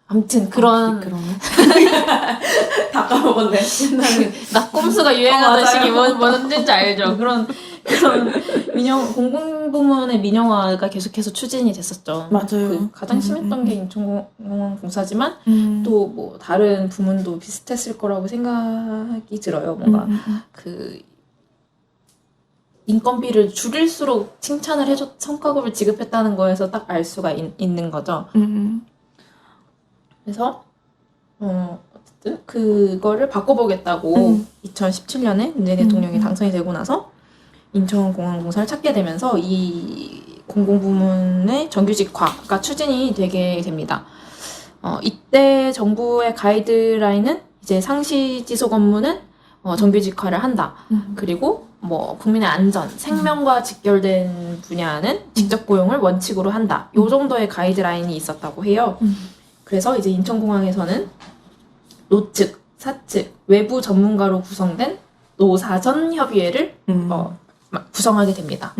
Speaker 3: 아무튼 그런
Speaker 2: 다 까먹었네.
Speaker 3: 옛날에 낙곰수가 유행하던 시기 뭔지 알죠? 그런 공공부문의 민영화가 계속해서 추진이 됐었죠.
Speaker 2: 맞아요.
Speaker 3: 가장 심했던 게 인천공항공사지만 또 뭐 다른 부문도 비슷했을 거라고 생각이 들어요. 뭔가 그 인건비를 줄일수록 칭찬을 해줬 성과급을 지급했다는 거에서 딱 알 수가 있는 거죠. 그래서 어쨌든 그거를 바꿔보겠다고 2017년에 문재인 대통령이 당선이 되고 나서 인천공항공사를 찾게 되면서 이 공공부문의 정규직화가 추진이 되게 됩니다. 이때 정부의 가이드라인은 이제 상시 지속 업무는 정규직화를 한다. 그리고 뭐 국민의 안전, 생명과 직결된 분야는 직접 고용을 원칙으로 한다. 요 정도의 가이드라인이 있었다고 해요. 그래서 이제 인천공항에서는 노측, 사측, 외부 전문가로 구성된 노사전 협의회를 구성하게 됩니다.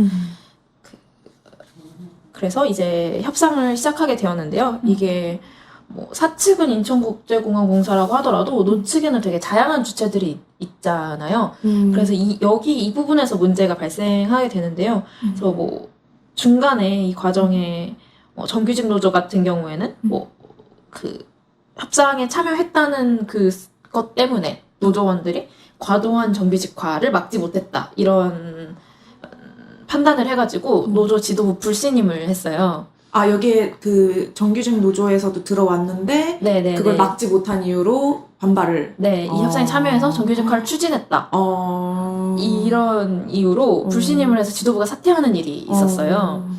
Speaker 3: 그래서 이제 협상을 시작하게 되었는데요. 이게 뭐 사측은 인천국제공항공사라고 하더라도 노측에는 되게 다양한 주체들이 있잖아요. 그래서 여기 이 부분에서 문제가 발생하게 되는데요. 그래서 뭐 중간에 이 과정에 정규직 노조 같은 경우에는 뭐 그 협상에 참여했다는 그것 때문에 노조원들이 과도한 정규직화를 막지 못했다 이런 판단을 해가지고 노조 지도부 불신임을 했어요.
Speaker 2: 아, 여기에 그 정규직 노조에서도 들어왔는데
Speaker 3: 네네.
Speaker 2: 그걸 막지 못한 이유로 반발을.
Speaker 3: 네, 이 협상에 참여해서 정규직화를 추진했다. 이런 이유로 불신임을 해서 지도부가 사퇴하는 일이 있었어요.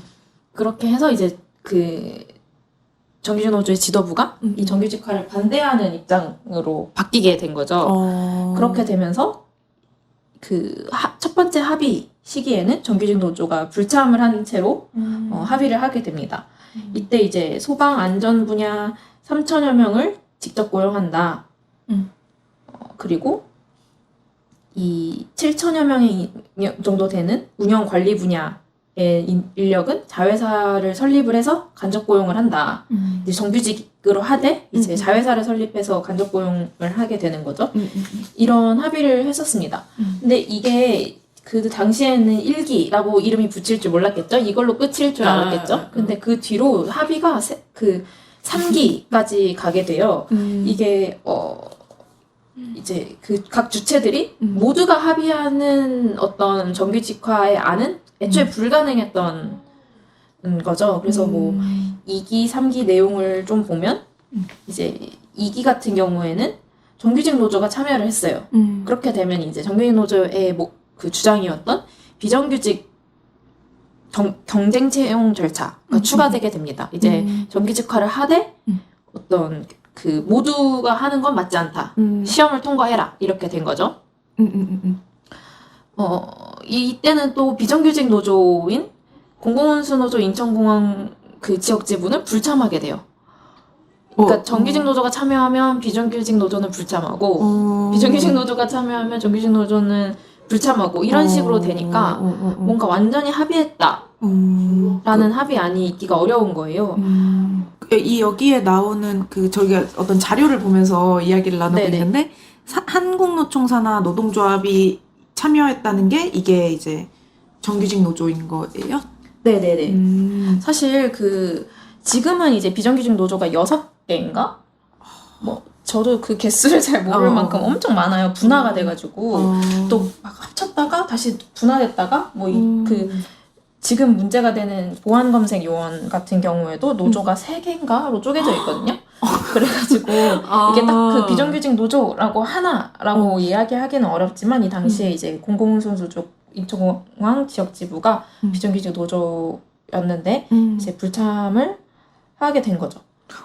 Speaker 3: 그렇게 해서 이제 그 정규직 노조의 지도부가 이 정규직화를 반대하는 입장으로 바뀌게 된 거죠. 그렇게 되면서 그 첫 번째 합의 시기에는 정규직 노조가 불참을 한 채로 합의를 하게 됩니다. 이때 이제 소방 안전 분야 3천여 명을 직접 고용한다. 그리고 이 7천여 명이 정도 되는 운영 관리 분야의 인력은 자회사를 설립을 해서 간접 고용을 한다. 이제 정규직으로 하되 이제 자회사를 설립해서 간접 고용을 하게 되는 거죠. 이런 합의를 했었습니다. 근데 이게 그 당시에는 1기라고 이름이 붙일 줄 몰랐겠죠. 이걸로 끝일 줄 알았겠죠. 근데 그 뒤로 합의가 그 3기까지 가게 돼요. 이게 이제 그 각 주체들이 모두가 합의하는 어떤 정규직화의 안은 애초에 불가능했던 거죠. 그래서 뭐 2기, 3기 내용을 좀 보면 이제 2기 같은 경우에는 정규직 노조가 참여를 했어요. 그렇게 되면 이제 정규직 노조의 그 주장이었던 비정규직 경쟁 채용 절차가 추가되게 됩니다. 이제 정규직화를 하되 어떤 그 모두가 하는 건 맞지 않다. 시험을 통과해라. 이렇게 된 거죠. 이때는 또 비정규직 노조인 공공운수 노조 인천공항 그 지역 지부는 불참하게 돼요. 그러니까 정규직 노조가 참여하면 비정규직 노조는 불참하고 비정규직 노조가 참여하면 정규직 노조는 불참하고 이런 식으로 되니까 뭔가 완전히 합의했다라는 합의안이 있기가 어려운 거예요.
Speaker 2: 여기에 나오는 저희가 어떤 자료를 보면서 이야기를 나누고
Speaker 3: 네네.
Speaker 2: 있는데 한국노총사나 노동조합이 참여했다는 게 이게 이제 정규직 노조인 거예요?
Speaker 3: 네네네. 사실 지금은 이제 비정규직 노조가 6개인가? 뭐 저도 그 개수를 잘 모를 만큼 엄청 많아요. 분화가 돼가지고 또 막 합쳤다가 다시 분화됐다가 지금 문제가 되는 보안검색 요원 같은 경우에도 노조가 3개인가로 쪼개져 있거든요. 그래가지고 이게 딱 그 비정규직 노조라고 하나라고 이야기하기는 어렵지만 이 당시에 이제 공공운수 노조 인천공항 지역지부가 비정규직 노조였는데 이제 불참을 하게 된 거죠.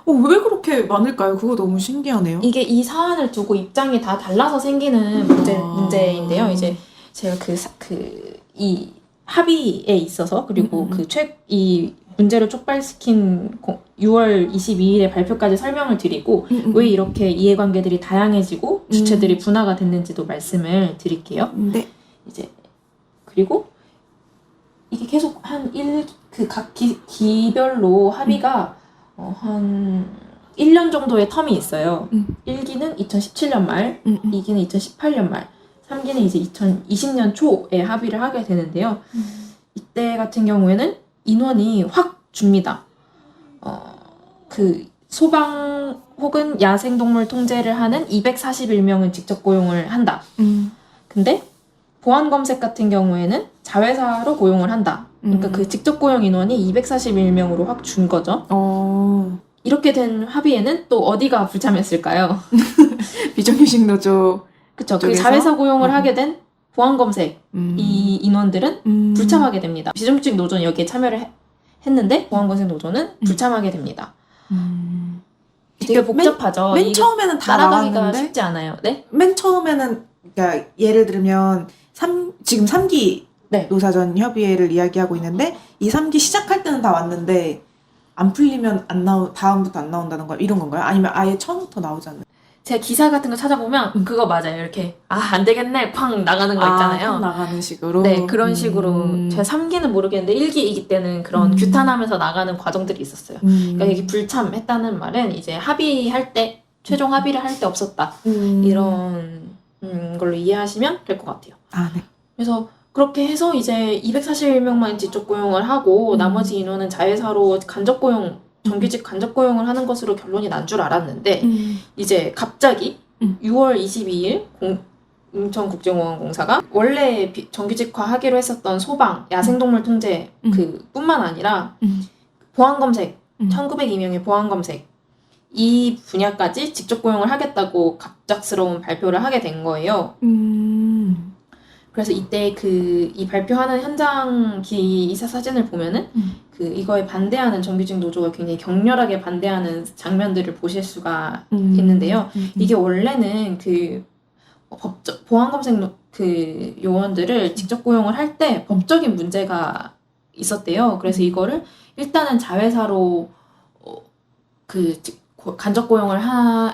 Speaker 2: 왜 그렇게 많을까요? 그거 너무 신기하네요.
Speaker 3: 이게 이 사안을 두고 입장이 다 달라서 생기는 문제인데요. 이제 제가 이 합의에 있어서 그리고 이 문제를 촉발시킨 6월 22일에 발표까지 설명을 드리고 왜 이렇게 이해관계들이 다양해지고 주체들이 분화가 됐는지도 말씀을 드릴게요.
Speaker 2: 네.
Speaker 3: 이제 그리고 이게 계속 각 기별로 합의가 한 1년 정도의 텀이 있어요. 1기는 2017년 말, 2기는 2018년 말, 3기는 이제 2020년 초에 합의를 하게 되는데요. 이때 같은 경우에는 인원이 확 줍니다. 그 소방 혹은 야생동물 통제를 하는 241명은 직접 고용을 한다. 근데 보안검색 같은 경우에는 자회사로 고용을 한다. 그러니까 그 직접 고용 인원이 241명으로 확 준 거죠. 이렇게 된 합의에는 또 어디가 불참했을까요?
Speaker 2: 비정규직 노조.
Speaker 3: 그쵸. 그
Speaker 2: 쪽에서?
Speaker 3: 자회사 고용을 하게 된 보안검색 이 인원들은 불참하게 됩니다. 비정규직 노조는 여기에 참여를 했는데 보안검색 노조는 불참하게 됩니다. 되게 복잡하죠.
Speaker 2: 맨
Speaker 3: 이게
Speaker 2: 처음에는 다
Speaker 3: 따라가기가
Speaker 2: 나왔는데
Speaker 3: 쉽지 않아요. 네?
Speaker 2: 맨 처음에는 그러니까 예를 들면 지금 3기
Speaker 3: 네.
Speaker 2: 노사전 협의회를 이야기하고 있는데 이 3기 시작할 때는 다 왔는데 안 풀리면 다음부터 안 나온다는 거 이런 건가요? 아니면 아예 처음부터 나오지 않나요?
Speaker 3: 제가 기사 같은 거 찾아보면 그거 맞아요. 이렇게 안 되겠네 팡 나가는 거 있잖아요.
Speaker 2: 팍 나가는 식으로.
Speaker 3: 네, 그런 식으로 제가 3기는 모르겠는데 1기, 2기 때는 그런 규탄하면서 나가는 과정들이 있었어요. 그러니까 이게 불참했다는 말은 이제 합의할 때 최종 합의를 할 때 없었다. 이런 걸로 이해하시면 될 것 같아요.
Speaker 2: 아, 네.
Speaker 3: 그래서 그렇게 해서 이제 241명만 직접 고용을 하고 나머지 인원은 자회사로 간접 고용, 정규직 간접 고용을 하는 것으로 결론이 난 줄 알았는데 이제 갑자기 6월 22일 인천국제공항공사가 원래 정규직화하기로 했었던 소방, 야생동물 통제 그뿐만 아니라 보안검색, 1902명의 보안검색 이 분야까지 직접 고용을 하겠다고 갑작스러운 발표를 하게 된 거예요. 그래서 이때 이 발표하는 현장 기사 사진을 보면은 이거에 반대하는 정규직 노조가 굉장히 격렬하게 반대하는 장면들을 보실 수가 있는데요. 이게 원래는 보안검색 요원들을 직접 고용을 할 때 법적인 문제가 있었대요. 그래서 이거를 일단은 자회사로 간접 고용을 한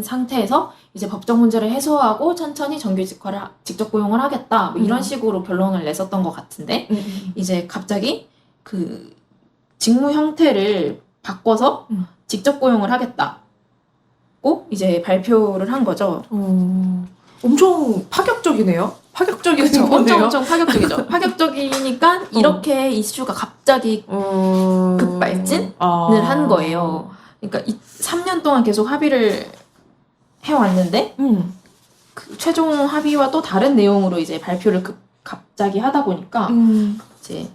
Speaker 3: 상태에서 이제 법적 문제를 해소하고 천천히 정규직화를 직접 고용을 하겠다 뭐 이런 식으로 결론을 냈었던 것 같은데 이제 갑자기 직무 형태를 바꿔서 직접 고용을 하겠다고 이제 발표를 한 거죠.
Speaker 2: 엄청 파격적이네요. 파격적인
Speaker 3: 그렇죠.
Speaker 2: 정보네요.
Speaker 3: 엄청 파격적이죠. 파격적이니까 이렇게 이슈가 갑자기 급발진을 한 거예요. 그러니까 3년 동안 계속 합의를 해왔는데 최종 합의와 또 다른 내용으로 이제 발표를 갑자기 하다 보니까 이제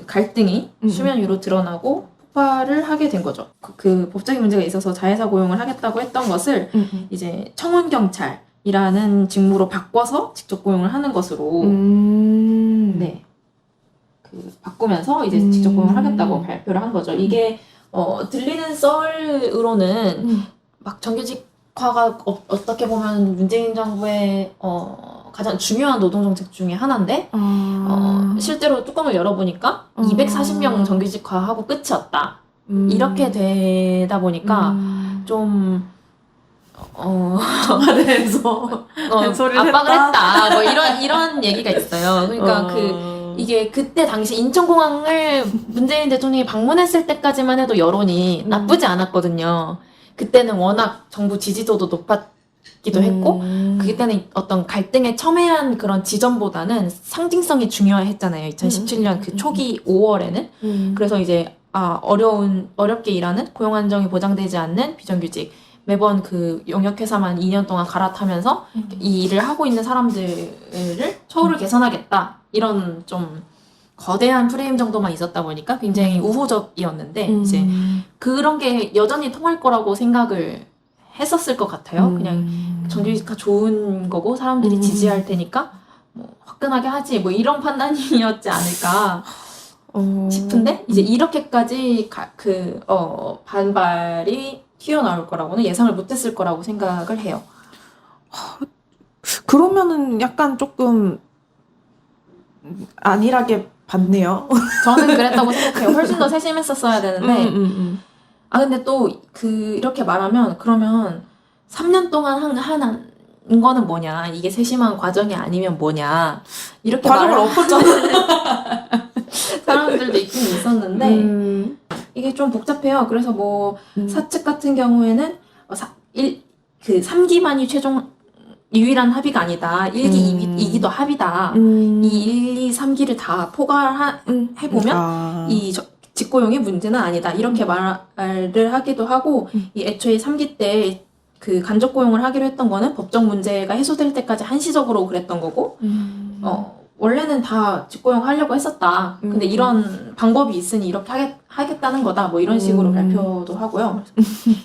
Speaker 3: 갈등이 수면 위로 드러나고 폭발을 하게 된 거죠. 법적인 문제가 있어서 자회사 고용을 하겠다고 했던 것을 이제 청원경찰이라는 직무로 바꿔서 직접 고용을 하는 것으로 네. 바꾸면서 이제 직접 고용을 하겠다고 발표를 한 거죠. 이게 들리는 썰으로는 막 정규직화가 어떻게 보면 문재인 정부의 가장 중요한 노동정책 중에 하나인데 실제로 뚜껑을 열어보니까 240명 정규직화하고 끝이었다. 이렇게 되다 보니까 좀
Speaker 2: 청와대에서 소리를
Speaker 3: 압박을
Speaker 2: 했다.
Speaker 3: 했다. 뭐 이런 얘기가 있어요. 그러니까 이게 그때 당시 인천공항을 문재인 대통령이 방문했을 때까지만 해도 여론이 나쁘지 않았거든요. 그때는 워낙 정부 지지도도 높았기도 했고 그때는 어떤 갈등에 첨예한 그런 지점보다는 상징성이 중요했잖아요. 2017년 그 초기 5월에는. 그래서 이제 어렵게 일하는 고용 안정이 보장되지 않는 비정규직 매번 용역회사만 2년 동안 갈아타면서 이 일을 하고 있는 사람들을 처우를 개선하겠다. 이런 좀 거대한 프레임 정도만 있었다 보니까 굉장히 우호적이었는데 이제 그런 게 여전히 통할 거라고 생각을 했었을 것 같아요. 그냥 정규직화 좋은 거고 사람들이 지지할 테니까 뭐 화끈하게 하지 뭐 이런 판단이었지 않을까 싶은데 이제 이렇게까지 반발이 튀어나올 거라고는 예상을 못했을 거라고 생각을 해요.
Speaker 2: 그러면은 약간 조금 안일하게 봤네요.
Speaker 3: 저는 그랬다고 생각해요. 훨씬 더 세심했었어야 되는데 근데 또 이렇게 말하면 그러면 3년 동안 한 거는 뭐냐 이게 세심한 과정이 아니면 뭐냐 이렇게
Speaker 2: 과정을
Speaker 3: 말을
Speaker 2: 엎었잖아.
Speaker 3: 사람들도 있긴 있었는데 이게 좀 복잡해요. 그래서 뭐 사측 같은 경우에는 3기만이 최종 유일한 합의가 아니다. 1기, 2기도 합의다. 이 1, 2, 3기를 다 포괄해보면 이 직고용의 문제는 아니다. 이렇게 말을 하기도 하고 이 애초에 3기 때 간접 고용을 하기로 했던 거는 법적 문제가 해소될 때까지 한시적으로 그랬던 거고 원래는 다 직고용 하려고 했었다. 근데 이런 방법이 있으니 이렇게 하겠다는 거다. 뭐 이런 식으로 발표도 하고요.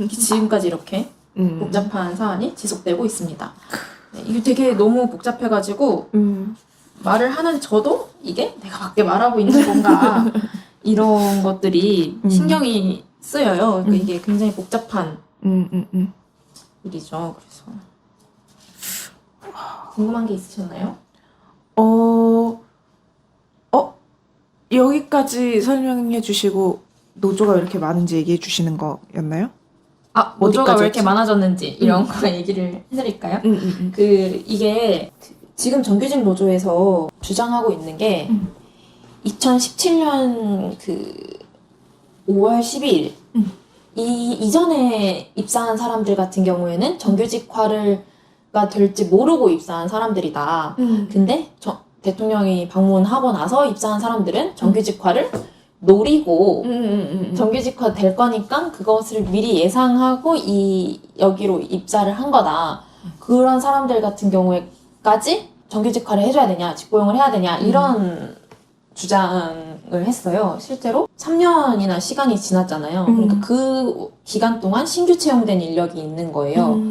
Speaker 3: 지금까지 이렇게 복잡한 사안이 지속되고 있습니다. 네, 이게 되게 너무 복잡해가지고 말을 하는 저도 이게 내가 밖에 말하고 있는 건가 이런 것들이 신경이 쓰여요. 그러니까 이게 굉장히 복잡한 일이죠. 그래서 궁금한 게 있으셨나요?
Speaker 2: 여기까지 설명해 주시고 노조가 왜 이렇게 많은지 얘기해 주시는 거였나요?
Speaker 3: 노조가 왜 이렇게
Speaker 2: 어디까지였지?
Speaker 3: 많아졌는지 이런 거 얘기를 해드릴까요?
Speaker 2: 응.
Speaker 3: 이게 지금 정규직 노조에서 주장하고 있는 게 2017년 5월 12일 이전에 입사한 사람들 같은 경우에는 정규직화가 될지 모르고 입사한 사람들이다. 근데 대통령이 방문하고 나서 입사한 사람들은 정규직화를 노리고 정규직화 될 거니까 그것을 미리 예상하고 여기로 입사를 한 거다. 그런 사람들 같은 경우에까지 정규직화를 해줘야 되냐, 직고용을 해야 되냐 이런 주장을 했어요. 실제로 3년이나 시간이 지났잖아요. 그러니까 그 기간 동안 신규 채용된 인력이 있는 거예요.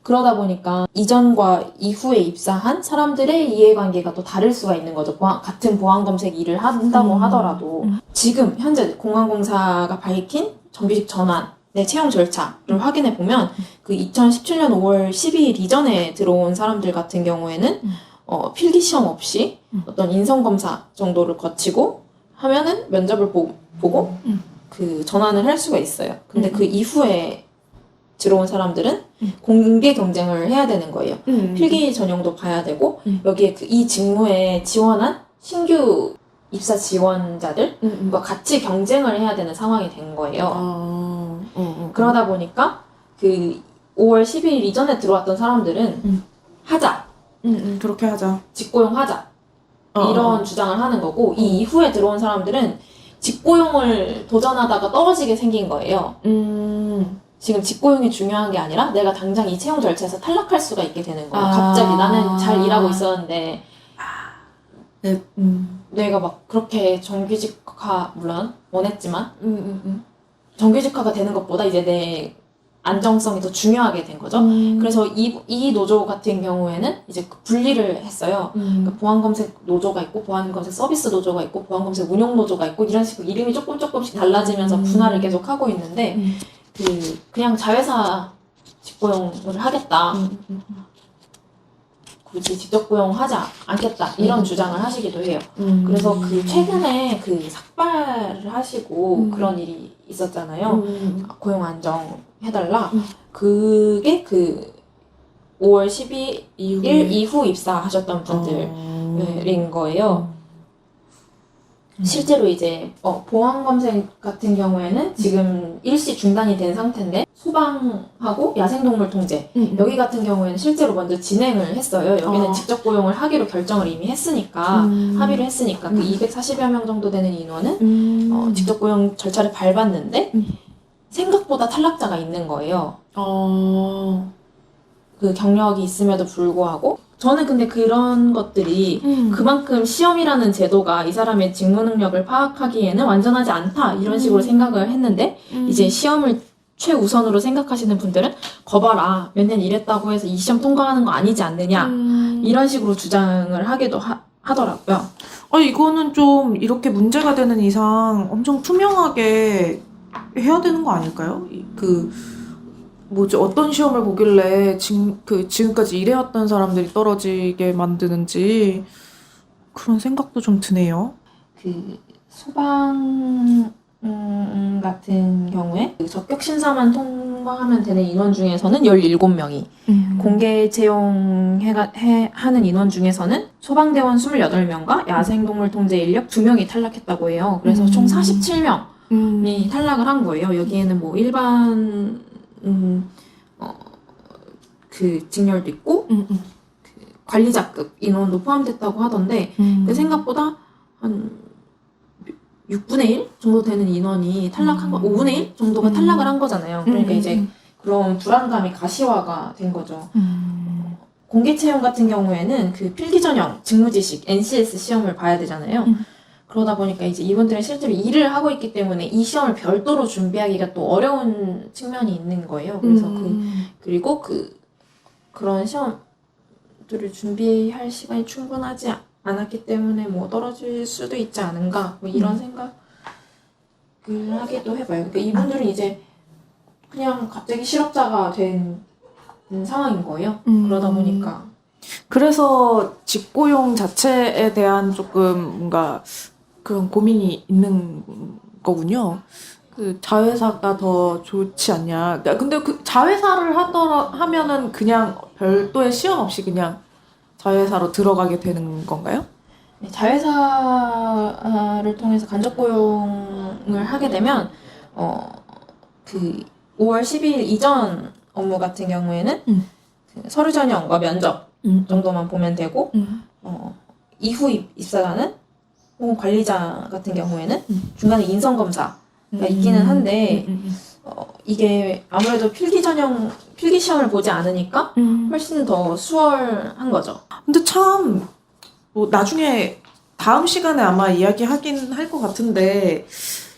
Speaker 3: 그러다 보니까 이전과 이후에 입사한 사람들의 이해관계가 또 다를 수가 있는 거죠. 같은 보안검색 일을 한다고 하더라도. 지금 현재 공항공사가 밝힌 정규직 전환의 채용 절차를 확인해 보면 그 2017년 5월 12일 이전에 들어온 사람들 같은 경우에는 필기 시험 없이 어떤 인성검사 정도를 거치고 하면은 면접을 보고 그 전환을 할 수가 있어요. 근데 그 이후에 들어온 사람들은 공개 경쟁을 해야 되는 거예요. 필기 전형도 봐야 되고 여기에 이 직무에 지원한 신규 입사 지원자들과 같이 경쟁을 해야 되는 상황이 된 거예요. 그러다 보니까 그 5월 12일 이전에 들어왔던 사람들은 하자.
Speaker 2: 그렇게 하자.
Speaker 3: 직고용하자. 이런 주장을 하는 거고 이 이후에 들어온 사람들은 직고용을 도전하다가 떨어지게 생긴 거예요. 지금 직고용이 중요한 게 아니라 내가 당장 이 채용 절차에서 탈락할 수가 있게 되는 거예요. 갑자기 나는 잘 일하고 있었는데 내가 막 그렇게 정규직화 물론 원했지만 정규직화가 되는 것보다 이제 내 안정성이 더 중요하게 된 거죠. 그래서 이 노조 같은 경우에는 이제 분리를 했어요. 그러니까 보안검색 노조가 있고 보안검색 서비스 노조가 있고 보안검색 운용 노조가 있고 이런 식으로 이름이 조금씩 달라지면서 분할을 계속 하고 있는데 그냥 자회사 직고용을 하겠다. 굳이 직접 고용하지 않겠다. 이런 주장을 하시기도 해요. 그래서 최근에 삭발을 하시고 그런 일이 있었잖아요. 고용 안정 해달라. 그게 5월 12일 이후 입사하셨던 분들인 거예요. 실제로 이제 보안검색 같은 경우에는 지금 일시 중단이 된 상태인데 소방하고 야생동물 통제 여기 같은 경우에는 실제로 먼저 진행을 했어요. 여기는 직접 고용을 하기로 결정을 이미 했으니까 합의를 했으니까 그 240여 명 정도 되는 인원은 직접 고용 절차를 밟았는데 생각보다 탈락자가 있는 거예요. 그 경력이 있음에도 불구하고 저는 근데 그런 것들이 그만큼 시험이라는 제도가 이 사람의 직무 능력을 파악하기에는 완전하지 않다 이런 식으로 생각을 했는데 이제 시험을 최우선으로 생각하시는 분들은 거봐라 몇 년 일했다고 해서 이 시험 통과하는 거 아니지 않느냐 이런 식으로 주장을 하기도 하더라고요.
Speaker 8: 이거는 좀 이렇게 문제가 되는 이상 엄청 투명하게 해야 되는 거 아닐까요? 어떤 시험을 보길래 지금까지 일해왔던 사람들이 떨어지게 만드는지 그런 생각도 좀 드네요.
Speaker 3: 소방 같은 경우에 적격 심사만 통과하면 되는 인원 중에서는 17명이 공개 채용하는 인원 중에서는 소방대원 28명과 야생동물 통제 인력 2명이 탈락했다고 해요. 그래서 총 47명이 탈락을 한 거예요. 여기에는 뭐 일반 직렬도 있고 관리자급 인원도 포함됐다고 하던데 근데 생각보다 한 6분의 1 정도 되는 인원이 탈락한 거, 5분의 1 정도가 탈락을 한 거잖아요. 그러니까 이제 그런 불안감이 가시화가 된 거죠. 공개 채용 같은 경우에는 필기 전형, 직무지식, NCS 시험을 봐야 되잖아요. 그러다 보니까 이제 이분들은 실제로 일을 하고 있기 때문에 이 시험을 별도로 준비하기가 또 어려운 측면이 있는 거예요. 그래서 그리고 그런 시험들을 준비할 시간이 충분하지 않았기 때문에 뭐 떨어질 수도 있지 않은가 뭐 이런 생각을 하기도 해봐요. 그러니까 이분들은 이제 그냥 갑자기 실업자가 된 상황인 거예요. 그러다 보니까
Speaker 2: 그래서 직고용 자체에 대한 조금 뭔가 그런 고민이 있는 거군요. 그 자회사가 더 좋지 않냐. 근데 그 자회사를 하면은 그냥 별도의 시험 없이 그냥 자회사로 들어가게 되는 건가요?
Speaker 3: 네, 자회사를 통해서 간접 고용을 하게 되면 그 5월 10일 이전 업무 같은 경우에는 그 서류 전형과 면접 정도만 보면 되고 이후 입사하는 혹은 관리자 같은 경우에는 중간에 인성 검사가 있기는 한데 이게 아무래도 필기 시험을 보지 않으니까 훨씬 더 수월한 거죠.
Speaker 2: 근데 참, 뭐, 나중에 다음 시간에 아마 이야기하긴 할 것 같은데,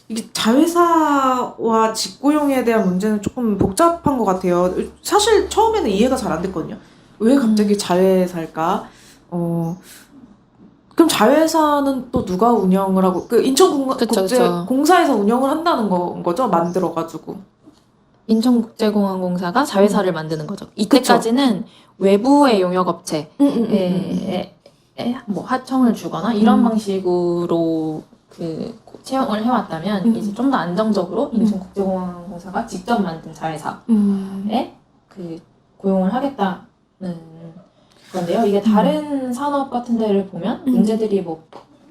Speaker 2: 이게 자회사와 직고용에 대한 문제는 조금 복잡한 것 같아요. 사실 처음에는 이해가 잘 안 됐거든요. 왜 갑자기 자회사일까? 그럼 자회사는 또 누가 운영을 하고, 그 인천국제공사에서 운영을 한다는 거죠? 만들어가지고.
Speaker 3: 인천국제공항공사가 자회사를 만드는 거죠. 이때까지는 외부의 용역업체에 뭐 하청을 주거나 이런 방식으로 그 채용을 해왔다면 이제 좀 더 안정적으로 인천국제공항공사가 직접 만든 자회사에 그 고용을 하겠다는 건데요. 이게 다른 산업 같은 데를 보면 문제들이 뭐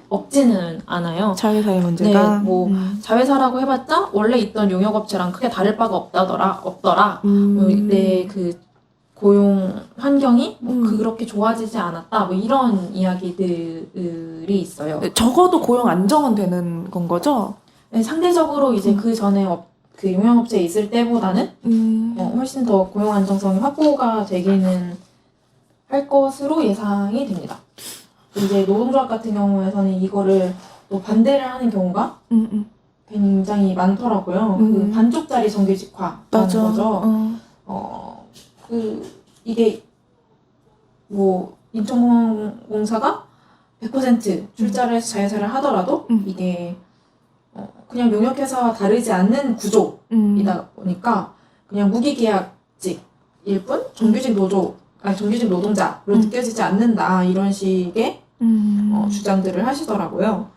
Speaker 3: 없지는 않아요.
Speaker 2: 자회사의 문제가?
Speaker 3: 네, 뭐 자회사라고 해봤자 원래 있던 용역업체랑 크게 다를 바가 없더라. 내 그 고용 환경이 뭐 그렇게 좋아지지 않았다. 뭐 이런 이야기들이 있어요.
Speaker 2: 적어도 고용 안정은 되는 건 거죠?
Speaker 3: 네, 상대적으로 이제 그 전에 그 용역업체에 있을 때보다는 훨씬 더 고용 안정성이 확보가 되기는 할 것으로 예상이 됩니다. 이제 노동조합 같은 경우에서는 이거를 또 반대를 하는 경우가 굉장히 많더라고요. 그 반쪽짜리 정규직화라는 거죠. 이게 뭐 인천공항공사가 100% 출자를 해서 자회사를 하더라도 이게 그냥 용역회사와 다르지 않는 구조이다 보니까 그냥 무기계약직일 뿐 정규직 노동자로 느껴지지 않는다 이런 식의 주장들을 하시더라고요.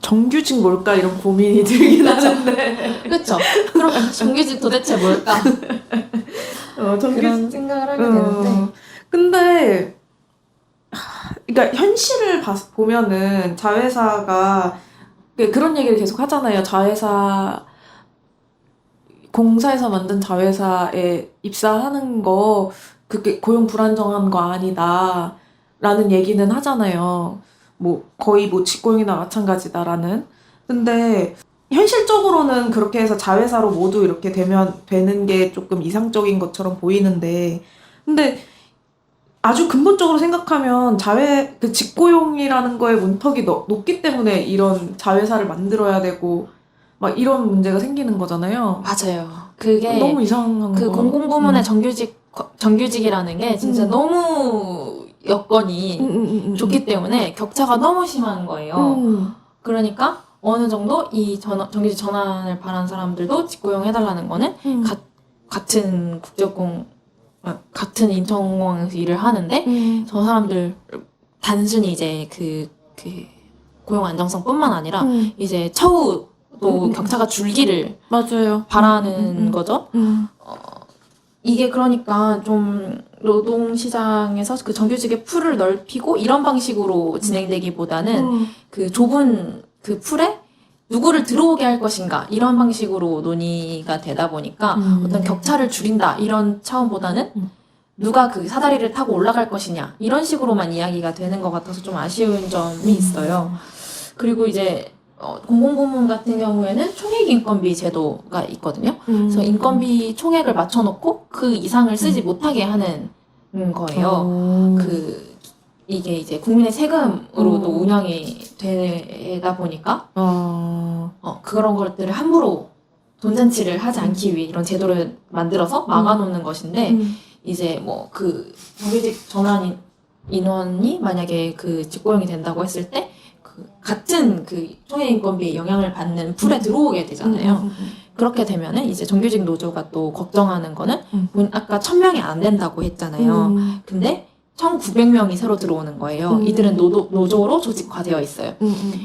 Speaker 2: 정규직 뭘까 이런 고민이 들긴 하는데.
Speaker 3: 그렇죠. 그럼 정규직 도대체 뭘까? 그런 생각을 하게 되는데.
Speaker 2: 근데 그러니까 현실을 보면은 자회사가 그런 얘기를 계속 하잖아요. 공사에서 만든 자회사에 입사하는 거 그게 고용 불안정한 거 아니다 라는 얘기는 하잖아요. 뭐 거의 뭐 직고용이나 마찬가지다라는. 근데 현실적으로는 그렇게 해서 자회사로 모두 이렇게 되는 게 조금 이상적인 것처럼 보이는데, 근데 아주 근본적으로 생각하면 그 직고용이라는 거에 문턱이 높기 때문에 이런 자회사를 만들어야 되고 막 이런 문제가 생기는 거잖아요.
Speaker 3: 맞아요. 그게
Speaker 2: 너무 이상한
Speaker 3: 그
Speaker 2: 거.
Speaker 3: 공공부문의 정규직이라는 게 진짜 너무 여건이 좋기 때문에 격차가 너무 심한 거예요. 그러니까 어느 정도 이 정규직 전환을 바란 사람들도 직고용해달라는 거는 같은 인천공항에서 일을 하는데 저 사람들 단순히 이제 그 고용 안정성뿐만 아니라 이제 처우도 격차가 줄기를
Speaker 2: 맞아요.
Speaker 3: 바라는 거죠. 이게 그러니까 좀 노동시장에서 그 정규직의 풀을 넓히고 이런 방식으로 진행되기보다는 그 좁은 그 풀에 누구를 들어오게 할 것인가 이런 방식으로 논의가 되다 보니까 어떤 격차를 줄인다 이런 차원보다는 누가 그 사다리를 타고 올라갈 것이냐 이런 식으로만 이야기가 되는 것 같아서 좀 아쉬운 점이 있어요. 그리고 이제 공공부문 같은 경우에는 총액 인건비 제도가 있거든요. 그래서 인건비 총액을 맞춰놓고 그 이상을 쓰지 못하게 하는 거예요. 이게 이제 국민의 세금으로도 운영이 되다 보니까 그런 것들을 함부로 돈잔치를 하지 않기 위해 이런 제도를 만들어서 막아놓는 것인데 이제 뭐 그 정규직 전환 인원이 만약에 그 직고용이 된다고 했을 때 그 같은 그 총액 인건비에 영향을 받는 풀에 들어오게 되잖아요. 그렇게 되면은 이제 정규직 노조가 또 걱정하는 거는 아까 1000명이 안 된다고 했잖아요. 근데 1900명이 새로 들어오는 거예요. 이들은 노조로 조직화되어 있어요.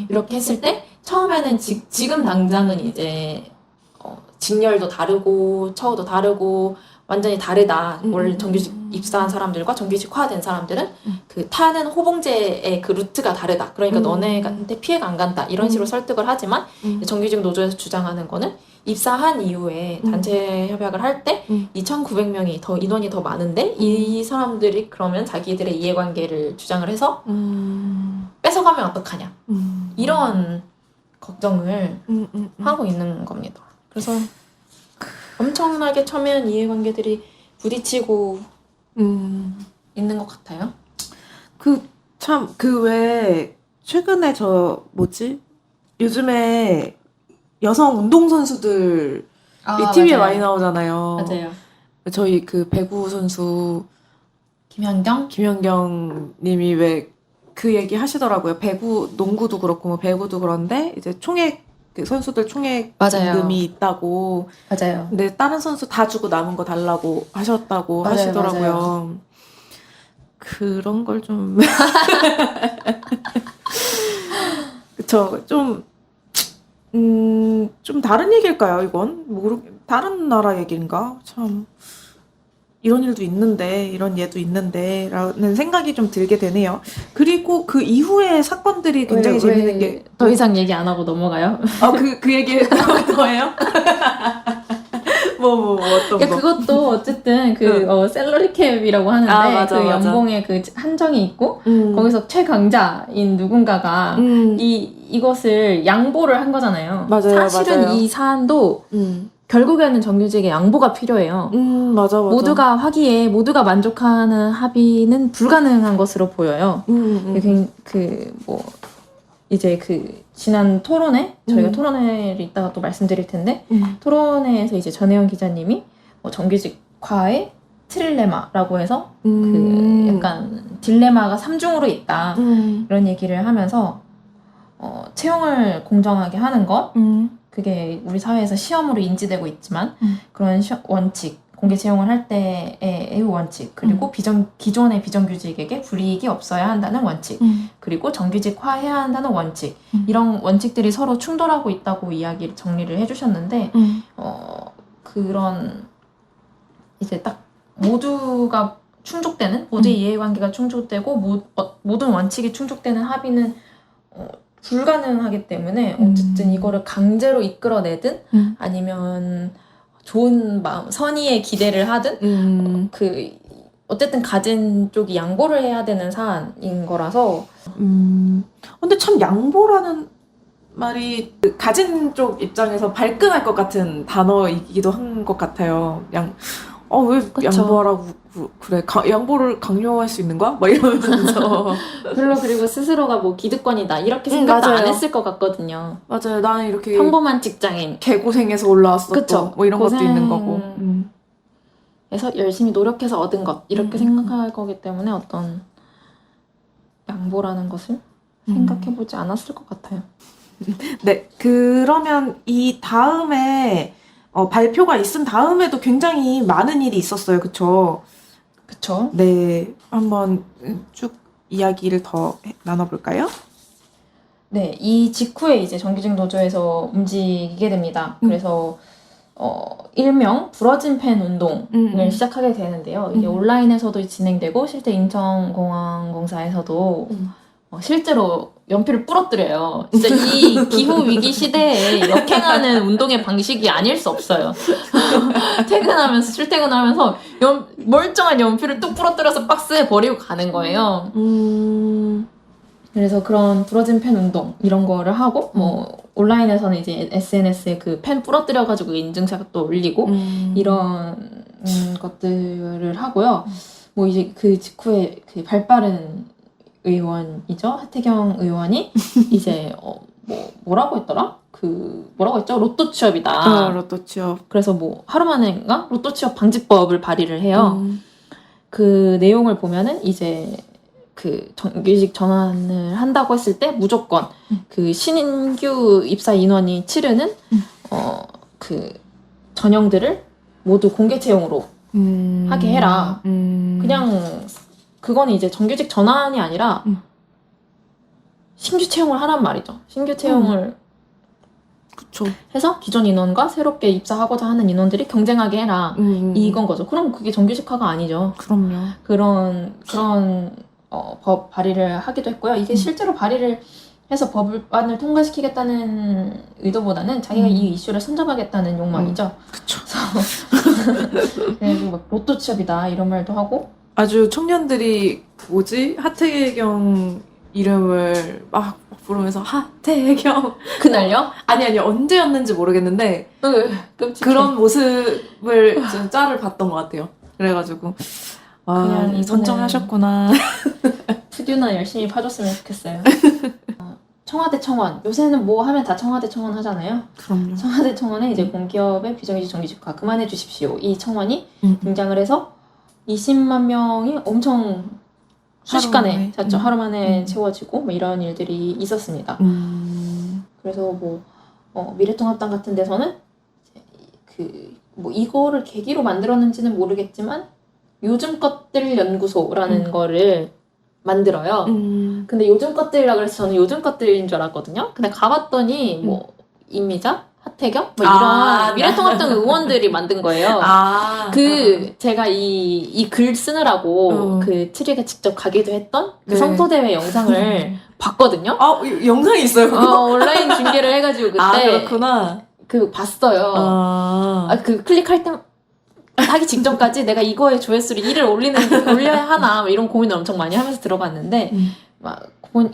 Speaker 3: 이렇게 했을 때 처음에는 지금 당장은 이제 직렬도 다르고 처우도 다르고 완전히 다르다. 원래 정규직 입사한 사람들과 정규직화된 사람들은 그 타는 호봉제의 그 루트가 다르다. 그러니까 너네한테 피해가 안 간다. 이런 식으로 설득을 하지만 정규직 노조에서 주장하는 거는 입사한 이후에 단체 협약을 할 때 2,900명이 더 인원이 더 많은데 이 사람들이 그러면 자기들의 이해관계를 주장을 해서 뺏어가면 어떡하냐. 이런 걱정을 하고 있는 겁니다. 그래서 엄청나게 첨예한 이해관계들이 부딪히고 있는 것 같아요.
Speaker 8: 그 왜 최근에 요즘에 여성 운동선수들이 TV에
Speaker 3: 맞아요.
Speaker 8: 많이 나오잖아요.
Speaker 3: 맞아요.
Speaker 8: 저희 그 배구 선수
Speaker 3: 김연경
Speaker 8: 님이 왜 그 얘기 하시더라고요. 배구, 농구도 그렇고 뭐 배구도 그런데 이제 총액, 그 선수들 총액
Speaker 3: 맞아요.
Speaker 8: 임금이 있다고.
Speaker 3: 맞아요.
Speaker 8: 근데 다른 선수 다 주고 남은 거 달라고 하셨다고
Speaker 3: 맞아요,
Speaker 8: 하시더라고요.
Speaker 3: 맞아요.
Speaker 8: 그런 걸 좀. 그쵸. 좀 다른 얘기일까요, 이건? 다른 나라 얘기인가? 참. 이런 일도 있는데, 이런 예도 있는데, 라는 생각이 좀 들게 되네요. 그리고 그 이후에 사건들이 굉장히 재밌는 게.
Speaker 3: 더 이상 얘기 안 하고 넘어가요?
Speaker 8: 그 얘기 더해요? 어떤
Speaker 3: 그러니까 그것도 어쨌든 셀러리 캡이라고 하는데
Speaker 8: 맞아,
Speaker 3: 그
Speaker 8: 맞아.
Speaker 3: 연봉에 그 한정이 있고 거기서 최강자인 누군가가 이것을 양보를 한 거잖아요.
Speaker 8: 맞아요,
Speaker 3: 사실은
Speaker 8: 맞아요.
Speaker 3: 이 사안도 결국에는 정규직의 양보가 필요해요.
Speaker 8: 맞아.
Speaker 3: 모두가 화기에 모두가 만족하는 합의는 불가능한 것으로 보여요. 이제 지난 토론회 저희가 토론회를 이따가 또 말씀드릴 텐데 토론회에서 이제 전혜연 기자님이 정규직화의 트릴레마라고 해서 그 약간 딜레마가 3중으로 있다 이런 얘기를 하면서 채용을 공정하게 하는 것 그게 우리 사회에서 시험으로 인지되고 있지만 그런 원칙 공개 채용을 할 때의 원칙 그리고 기존의 비정규직에게 불이익이 없어야 한다는 원칙 그리고 정규직화해야 한다는 원칙 이런 원칙들이 서로 충돌하고 있다고 이야기를 정리를 해주셨는데 그런 이제 딱 모두가 충족되는 모두의 이해관계가 충족되고 모든 원칙이 충족되는 합의는 불가능하기 때문에 어쨌든 이거를 강제로 이끌어내든 아니면 좋은 마음, 선의의 기대를 하든 어쨌든 가진 쪽이 양보를 해야 되는 사안인 거라서
Speaker 8: 근데 참 양보라는 말이 그 가진 쪽 입장에서 발끈할 것 같은 단어이기도 한 것 같아요. 왜
Speaker 3: 그쵸.
Speaker 8: 양보하라고 그래? 양보를 강요할 수 있는 거야? 막 이러면서.
Speaker 3: 별로 그리고 스스로가 기득권이다 이렇게 생각도
Speaker 8: 맞아요.
Speaker 3: 안 했을 것 같거든요.
Speaker 8: 맞아요. 나는 이렇게
Speaker 3: 평범한 직장인
Speaker 8: 개고생해서 올라왔어.
Speaker 3: 그쵸.
Speaker 8: 뭐 이런 것도
Speaker 3: 고생.
Speaker 8: 있는 거고.
Speaker 3: 그래서 열심히 노력해서 얻은 것 이렇게 생각할 거기 때문에 어떤 양보라는 것을 생각해보지 않았을 것 같아요.
Speaker 8: 네, 그러면 이 다음에 발표가 있은 다음에도 굉장히 많은 일이 있었어요. 그쵸?
Speaker 3: 그쵸?
Speaker 8: 네, 한번 쭉 이야기를 더 나눠볼까요?
Speaker 3: 네, 이 직후에 이제 정규직 노조에서 움직이게 됩니다. 그래서 일명 부러진 펜 운동을 시작하게 되는데요. 이게 온라인에서도 진행되고 실제 인천공항공사에서도 실제로 연필을 부러뜨려요. 진짜 이 기후 위기 시대에 역행하는 운동의 방식이 아닐 수 없어요. 퇴근하면서 출퇴근하면서 멀쩡한 연필을 뚝 부러뜨려서 박스에 버리고 가는 거예요. 그래서 그런 부러진 펜 운동 이런 거를 하고 온라인에서는 이제 SNS에 그 펜 부러뜨려가지고 인증샷도 올리고 이런 것들을 하고요. 이제 그 직후에 그 발빠른 의원이죠. 하태경 의원이 이제 뭐라고 했더라? 뭐라고 했죠? 로또 취업이다.
Speaker 8: 로또 취업.
Speaker 3: 그래서 하루 만에인가 로또 취업 방지법을 발의를 해요. 그 내용을 보면은 이제 그 정규직 전환을 한다고 했을 때 무조건 그 신규 입사 인원이 치르는 그 전형들을 모두 공개 채용으로 하게 해라. 그냥 그거는 이제 정규직 전환이 아니라 신규 채용을 하란 말이죠. 신규 채용을
Speaker 2: 그쵸.
Speaker 3: 해서 기존 인원과 새롭게 입사하고자 하는 인원들이 경쟁하게 해라. 이건 거죠. 그럼 그게 정규직화가 아니죠.
Speaker 2: 그럼요.
Speaker 3: 그런 법 발의를 하기도 했고요. 이게 실제로 발의를 해서 법안을 통과시키겠다는 의도보다는 자기가 이 이슈를 선점하겠다는 욕망이죠.
Speaker 2: 그쵸.
Speaker 3: 그래서 막 로또 취업이다 이런 말도 하고.
Speaker 2: 아주 청년들이 하태경 이름을 막 부르면서 하태경
Speaker 3: 그날요?
Speaker 2: 아니 언제였는지 모르겠는데
Speaker 3: 끔찍해.
Speaker 2: 그런 모습을 좀 짤을 봤던 것 같아요. 그래가지고
Speaker 3: 그냥 이거는-
Speaker 2: 선정하셨구나.
Speaker 3: 푸듀나 열심히 파줬으면 좋겠어요. 청와대 청원. 요새는 뭐 하면 다 청와대 청원 하잖아요.
Speaker 2: 그럼요.
Speaker 3: 청와대 청원에 이제 공기업의 비정규직 정규직화 그만해 주십시오. 이 청원이
Speaker 2: 음.
Speaker 3: 등장을 해서 20만 명이 엄청 순식간에
Speaker 2: 하루 만에.
Speaker 3: 잤죠. 하루 만에
Speaker 2: 음.
Speaker 3: 채워지고 뭐 이런 일들이 있었습니다.
Speaker 2: 음.
Speaker 3: 그래서 뭐 미래통합당 같은 데서는 뭐 이거를 계기로 만들었는지는 모르겠지만 요즘 것들 연구소라는 거를 만들어요. 근데 요즘 것들이라 그래서 저는 요즘 것들인 줄 알았거든요. 근데 가봤더니 뭐 임미자, 하태경 뭐 이런 미래통합당 의원들이 만든 거예요. 제가 이 글 쓰느라고 그 트릭에 직접 가기도 했던 그
Speaker 2: 네.
Speaker 3: 성토대회 영상을 봤거든요.
Speaker 2: 영상이 있어요.
Speaker 3: 온라인 중계를 해가지고 그때
Speaker 2: 그렇구나.
Speaker 3: 봤어요. 그 클릭할 때 하기 직전까지 내가 이거에 조회수를 1을 올려야 하나 뭐 이런 고민을 엄청 많이 하면서 들어봤는데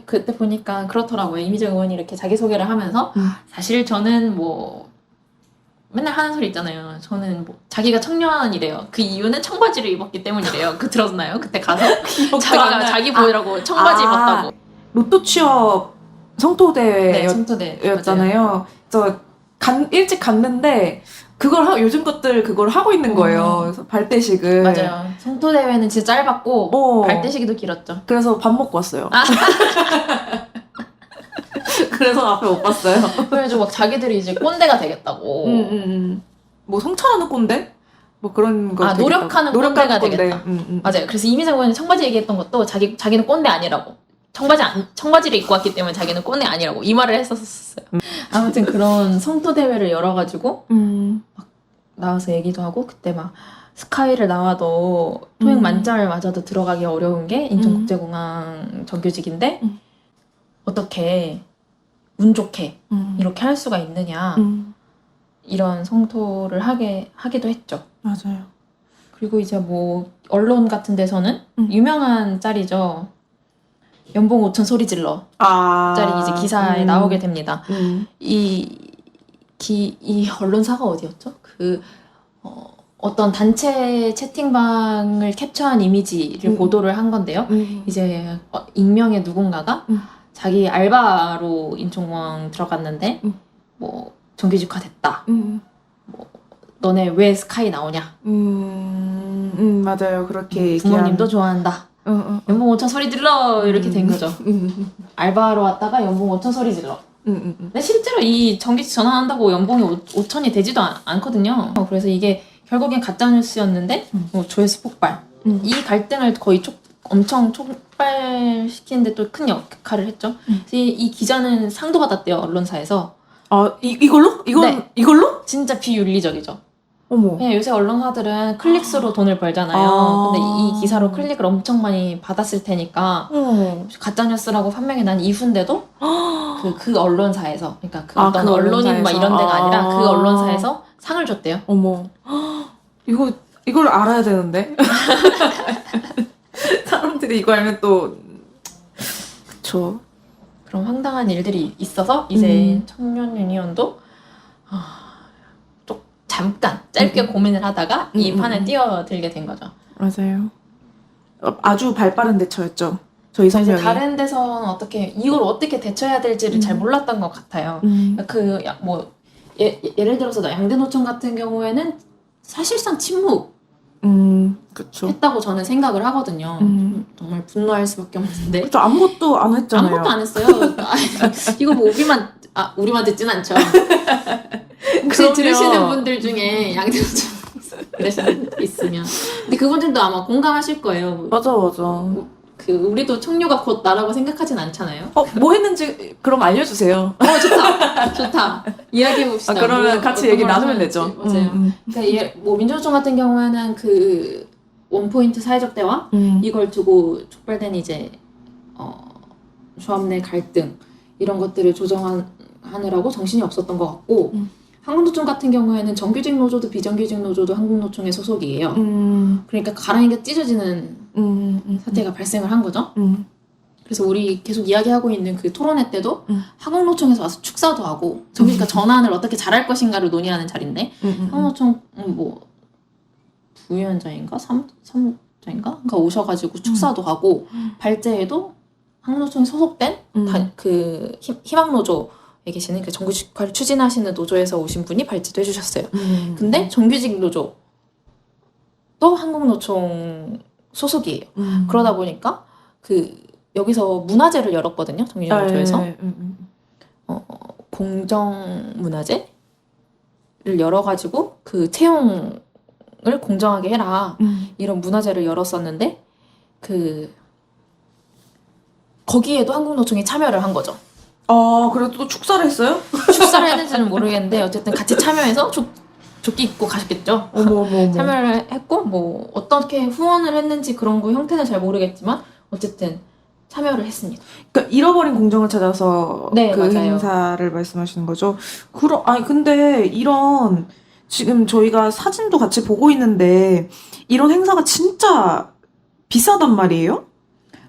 Speaker 3: 그때 보니까 그렇더라고요. 이미정 의원이 이렇게 자기소개를 하면서 사실 저는 뭐 맨날 하는 소리 있잖아요. 저는 뭐 자기가 청년이래요. 그 이유는 청바지를 입었기 때문이래요. 들었나요? 그때 가서 자기 보이라고 청바지 입었다고.
Speaker 2: 로또 취업 성토대회였잖아요.
Speaker 3: 네, 청토대.
Speaker 2: 그래서 일찍 갔는데 요즘 것들 그걸 하고 있는 거예요. 그래서 발대식을.
Speaker 3: 맞아요. 성토대회는 진짜 짧았고 발대식이도 길었죠.
Speaker 2: 그래서 밥 먹고 왔어요. 그래서 앞에 못 봤어요.
Speaker 3: 그래가지고 막 자기들이 이제 꼰대가 되겠다고.
Speaker 2: 뭐 성찰하는 꼰대? 뭐 그런 거.
Speaker 3: 노력하는 꼰대가 되겠다.
Speaker 2: 음.
Speaker 3: 맞아요. 그래서 이미정 의원이 청바지 얘기했던 것도 자기는 꼰대 아니라고. 청바지를 입고 왔기 때문에 자기는 꼰대 아니라고 이 말을 했었어요. 아무튼 그런 성토대회를 열어가지고 막 나와서 얘기도 하고 그때 막 스카이를 나와도 토익 만점을 맞아도 들어가기 어려운 게 인천국제공항 정규직인데 어떻게 운 좋게 이렇게 할 수가 있느냐 이런 성토를 하기도 했죠.
Speaker 2: 맞아요.
Speaker 3: 그리고 이제 뭐 언론 같은 데서는 유명한 짤이죠. 연봉 5천 소리 질러 짤이 이제 기사에 나오게 됩니다. 이 언론사가 어디였죠? 어떤 단체 채팅방을 캡처한 이미지를 보도를 한 건데요. 이제 익명의 누군가가 자기 알바로 인천공항 들어갔는데 뭐 정규직화 됐다. 뭐 너네 왜 스카이 나오냐?
Speaker 2: 맞아요. 그렇게
Speaker 3: 부모님도 좋아한다. 연봉 5천 소리 질러 이렇게 된 거죠. 알바로 왔다가 연봉 5천 소리 질러. 근데 실제로 이 정규직 전환한다고 연봉이 5천이 되지도 않거든요. 그래서 이게 결국엔 가짜뉴스였는데 조회수 폭발. 이 갈등을 거의 엄청 촉발시키는데 또 큰 역할을 했죠. 그래서 이 기자는 상도 받았대요. 언론사에서.
Speaker 2: 이걸로?
Speaker 3: 네.
Speaker 2: 이걸로?
Speaker 3: 진짜 비윤리적이죠.
Speaker 2: 어머.
Speaker 3: 그냥 요새 언론사들은 클릭수로 돈을 벌잖아요. 근데 이 기사로 클릭을 엄청 많이 받았을 테니까 가짜뉴스라고 판명이 난 이후인데도 그 언론사에서 그러니까 어떤
Speaker 2: 그
Speaker 3: 언론인 막 이런 데가 아니라 그 언론사에서 상을 줬대요.
Speaker 2: 어머. 이걸 알아야 되는데. 사람들이 이거 알면 또 그쵸.
Speaker 3: 그런 황당한 일들이 있어서 이제 청년 유니온도 잠깐 짧게 고민을 하다가 이 판에 뛰어들게 된 거죠.
Speaker 2: 맞아요. 아주 발빠른 대처였죠. 저희
Speaker 3: 이제
Speaker 2: 성명이.
Speaker 3: 다른 데서는 이걸 어떻게 대처해야 될지를 잘 몰랐던 것 같아요. 예를 들어서 양대노총 같은 경우에는 사실상 침묵
Speaker 2: 그쵸.
Speaker 3: 했다고 저는 생각을 하거든요. 정말 분노할 수밖에 없는데.
Speaker 2: 그쵸. 아무것도 안 했잖아요.
Speaker 3: 아무것도 안 했어요. 이거 뭐 우리만 듣진 않죠. 혹시
Speaker 2: 그럼요.
Speaker 3: 들으시는 분들 중에 양대노총 들으시는 분들 있으면. 근데 그분들도 아마 공감하실 거예요.
Speaker 2: 맞아.
Speaker 3: 그 우리도 청류가 곧 나라고 생각하진 않잖아요.
Speaker 2: 뭐 했는지 그럼 알려주세요.
Speaker 3: 좋다. 이야기해 봅시다.
Speaker 2: 그러면 같이 얘기 나누면 되죠.
Speaker 3: 맞아요. 그러니까 뭐 민주노총 같은 경우에는 그 원포인트 사회적 대화 이걸 두고 촉발된 이제 조합 내 갈등 이런 것들을 조정하느라고 정신이 없었던 것 같고 한국노총 같은 경우에는 정규직 노조도 비정규직 노조도 한국노총의 소속이에요. 그러니까 가랑이가 찢어지는 사태가 발생을 한 거죠. 그래서 우리 계속 이야기하고 있는 그 토론회 때도 한국노총에서 와서 축사도 하고 정규직과 전환을 어떻게 잘할 것인가를 논의하는 자리인데 한국노총 뭐 부위원장인가? 3자인가? 그러니까 오셔가지고 축사도 하고 발제에도 한국노총에 소속된 그 희망노조에 계시는 그 정규직화를 추진하시는 노조에서 오신 분이 발제도 해주셨어요. 근데 정규직 노조 또 한국노총 소속이에요. 그러다 보니까 그 여기서 문화제를 열었거든요. 정규직 노조에서 공정문화제를 열어가지고 그 채용을 공정하게 해라 이런 문화제를 열었었는데 그 거기에도 한국노총이 참여를 한 거죠.
Speaker 2: 그래도 또 축사를 했어요?
Speaker 3: 축사를 했는지는 모르겠는데 어쨌든 같이 참여해서 조끼 입고 가셨겠죠.
Speaker 2: 어머.
Speaker 3: 참여를 했고 뭐 어떻게 후원을 했는지 그런 거 형태는 잘 모르겠지만 어쨌든 참여를 했습니다.
Speaker 2: 그러니까 잃어버린 공정을 찾아서
Speaker 3: 네,
Speaker 2: 그
Speaker 3: 맞아요.
Speaker 2: 행사를 말씀하시는 거죠. 근데 이런 지금 저희가 사진도 같이 보고 있는데 이런 행사가 진짜 비싸단 말이에요?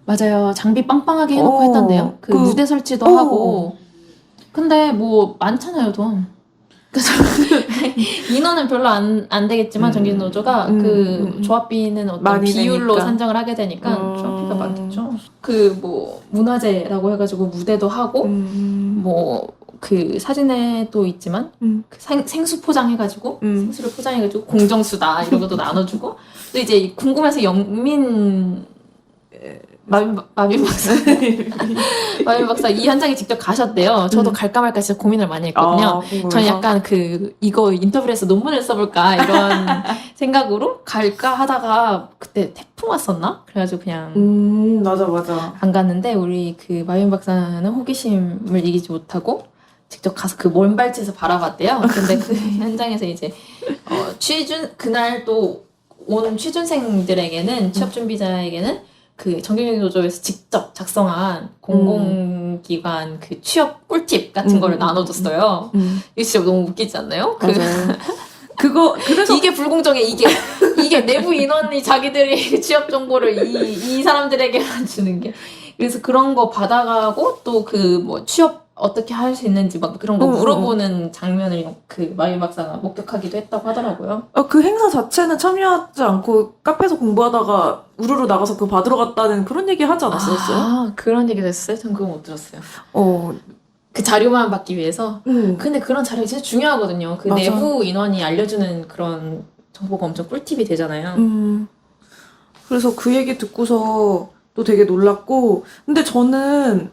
Speaker 3: 맞아요. 장비 빵빵하게 해놓고 했던데요. 그 무대 설치도 하고. 근데 뭐 많잖아요, 돈. 그래서 인원은 별로 안 되겠지만 정규직 노조가 그 조합비는 어떤
Speaker 2: 많이
Speaker 3: 비율로
Speaker 2: 내니까.
Speaker 3: 산정을 하게 되니까 조합비가 많겠죠. 그 뭐 문화제라고 해가지고 무대도 하고 뭐 그 사진에도 있지만 그 생수 포장해가지고 생수를 포장해가지고 공정수다 이런 것도 나눠주고 또 이제 궁금해서 영민 마빈 박사 이 현장에 직접 가셨대요. 저도 갈까 말까 진짜 고민을 많이 했거든요. 저는 약간 이거 인터뷰를 해서 논문을 써볼까 이런 생각으로 갈까 하다가 그때 태풍 왔었나? 그래가지고 그냥
Speaker 2: 맞아.
Speaker 3: 안 갔는데 우리 그 마빈 박사는 호기심을 이기지 못하고 직접 가서 그 먼발치에서 바라봤대요. 근데 그 현장에서 이제 그날 또 온 취준생들에게는 취업 준비자에게는 그 정규직 노조에서 직접 작성한 공공기관 그 취업 꿀팁 같은 거를 나눠줬어요. 이거 진짜 너무 웃기지 않나요?
Speaker 2: 그래서
Speaker 3: 이게 불공정해. 이게 내부 인원이 자기들이 취업 정보를 이 사람들에게만 주는 게. 그래서 그런 거 받아가고 또 그 뭐 취업 어떻게 할 수 있는지 막 그런 거 물어보는 장면을 그 마빈 박사가 목격하기도 했다고 하더라고요.
Speaker 2: 그 행사 자체는 참여하지 않고 카페에서 공부하다가 우르르 나가서 그거 받으러 갔다는 그런 얘기 하지 않았었어요?
Speaker 3: 그런 얘기도 했어요? 전 그거 못 들었어요.
Speaker 2: 어.
Speaker 3: 그 자료만 받기 위해서. 근데 그런 자료가 진짜 중요하거든요. 그
Speaker 2: 맞아.
Speaker 3: 내부 인원이 알려주는 그런 정보가 엄청 꿀팁이 되잖아요.
Speaker 2: 그래서 그 얘기 듣고서 또 되게 놀랐고, 근데 저는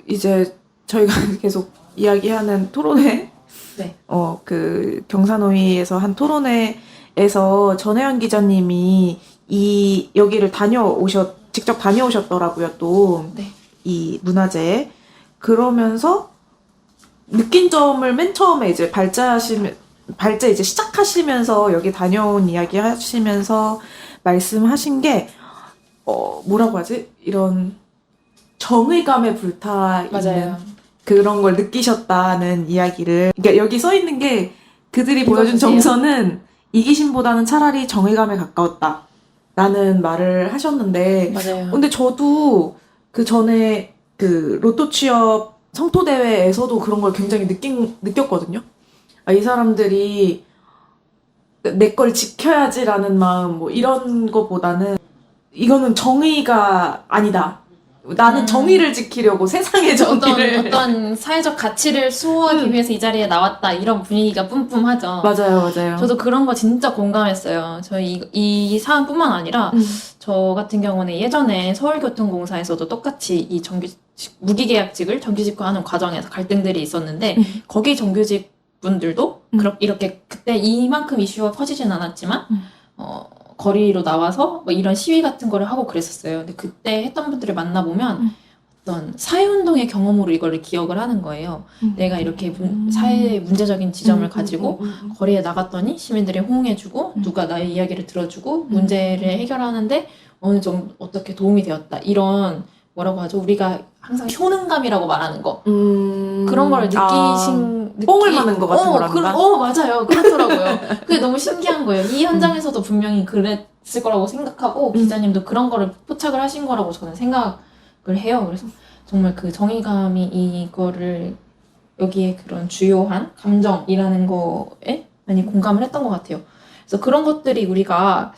Speaker 2: 이제 저희가 계속 이야기하는 토론회,
Speaker 3: 네.
Speaker 2: 그 경사노위에서 한 토론회에서 전혜연 기자님이 여기를 직접 다녀오셨더라고요, 또.
Speaker 3: 네.
Speaker 2: 이 문화제에. 그러면서 느낀 점을 맨 처음에 이제 발제 이제 시작하시면서 여기 다녀온 이야기 하시면서 말씀하신 게, 뭐라고 하지? 이런 정의감에 불타 있는
Speaker 3: 맞아요.
Speaker 2: 그런 걸 느끼셨다는 이야기를. 그러니까 여기 써 있는 게 그들이 보여준
Speaker 3: 읽어주세요.
Speaker 2: 정서는 이기심보다는 차라리 정의감에 가까웠다. 라는 말을 하셨는데,
Speaker 3: 맞아요.
Speaker 2: 근데 저도 그 전에 그 로또 취업 성토대회에서도 그런 걸 굉장히 느꼈거든요. 이 사람들이 내 걸 지켜야지라는 마음, 뭐 이런 거보다는 이거는 정의가 아니다. 나는 정의를 지키려고 세상의 정의를.
Speaker 3: 어떤 사회적 가치를 수호하기 위해서 이 자리에 나왔다. 이런 분위기가 뿜뿜하죠.
Speaker 2: 맞아요.
Speaker 3: 저도 그런 거 진짜 공감했어요. 저희 이 사안뿐만 아니라 저 같은 경우는 예전에 서울교통공사에서도 똑같이 이 무기계약직을 정규직화하는 과정에서 갈등들이 있었는데 거기 정규직 분들도 이렇게 그때 이만큼 이슈가 커지진 않았지만 거리로 나와서 뭐 이런 시위 같은 거를 하고 그랬었어요. 근데 그때 했던 분들을 만나보면 어떤 사회운동의 경험으로 이거를 기억을 하는 거예요. 내가 이렇게 사회의 문제적인 지점을 가지고 거리에 나갔더니 시민들이 호응해주고 누가 나의 이야기를 들어주고 문제를 해결하는데 어느 정도 어떻게 도움이 되었다. 이런 뭐라고 하죠? 우리가 항상 효능감이라고 말하는 거. 그런 걸
Speaker 2: 뽕을 맞는 것 같은 거란다.
Speaker 3: 맞아요. 그렇더라고요. 그게 너무 신기한 거예요. 이 현장에서도 분명히 그랬을 거라고 생각하고 기자님도 그런 거를 포착을 하신 거라고 저는 생각을 해요. 그래서 정말 그 정의감이 이거를 여기에 그런 주요한 감정이라는 거에 많이 공감을 했던 것 같아요. 그래서 그런 것들이 우리가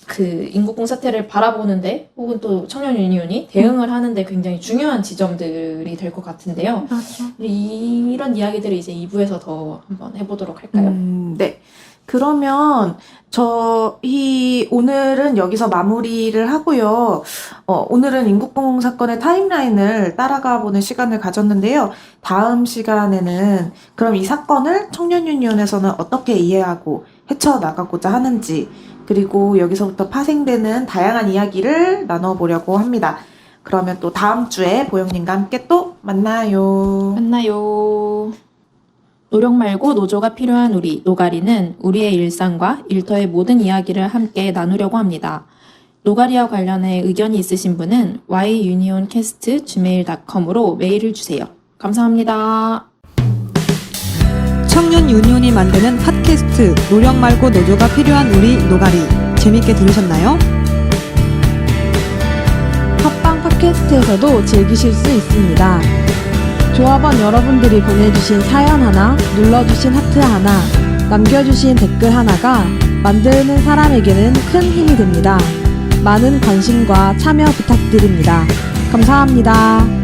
Speaker 3: 그 인국공 사태를 바라보는데 혹은 또 청년 유니온이 대응을 하는데 굉장히 중요한 지점들이 될 것 같은데요. 이런 이야기들을 이제 2부에서 더 한번 해보도록 할까요?
Speaker 2: 네. 그러면 저희 오늘은 여기서 마무리를 하고요. 오늘은 인국공 사건의 타임라인을 따라가 보는 시간을 가졌는데요. 다음 시간에는 그럼 이 사건을 청년 유니온에서는 어떻게 이해하고 헤쳐나가고자 하는지 그리고 여기서부터 파생되는 다양한 이야기를 나눠보려고 합니다. 그러면 또 다음 주에 보영님과 함께 또 만나요.
Speaker 4: 노력 말고 노조가 필요한 우리, 노가리는 우리의 일상과 일터의 모든 이야기를 함께 나누려고 합니다. 노가리와 관련해 의견이 있으신 분은 yunioncast@gmail.com으로 메일을 주세요. 감사합니다.
Speaker 5: 청년 유니온이 만드는 팟캐스트 노력 말고 노조가 필요한 우리 노가리 재밌게 들으셨나요?
Speaker 6: 팟빵 팟캐스트에서도 즐기실 수 있습니다. 조합원 여러분들이 보내주신 사연 하나, 눌러주신 하트 하나, 남겨주신 댓글 하나가 만드는 사람에게는 큰 힘이 됩니다. 많은 관심과 참여 부탁드립니다. 감사합니다.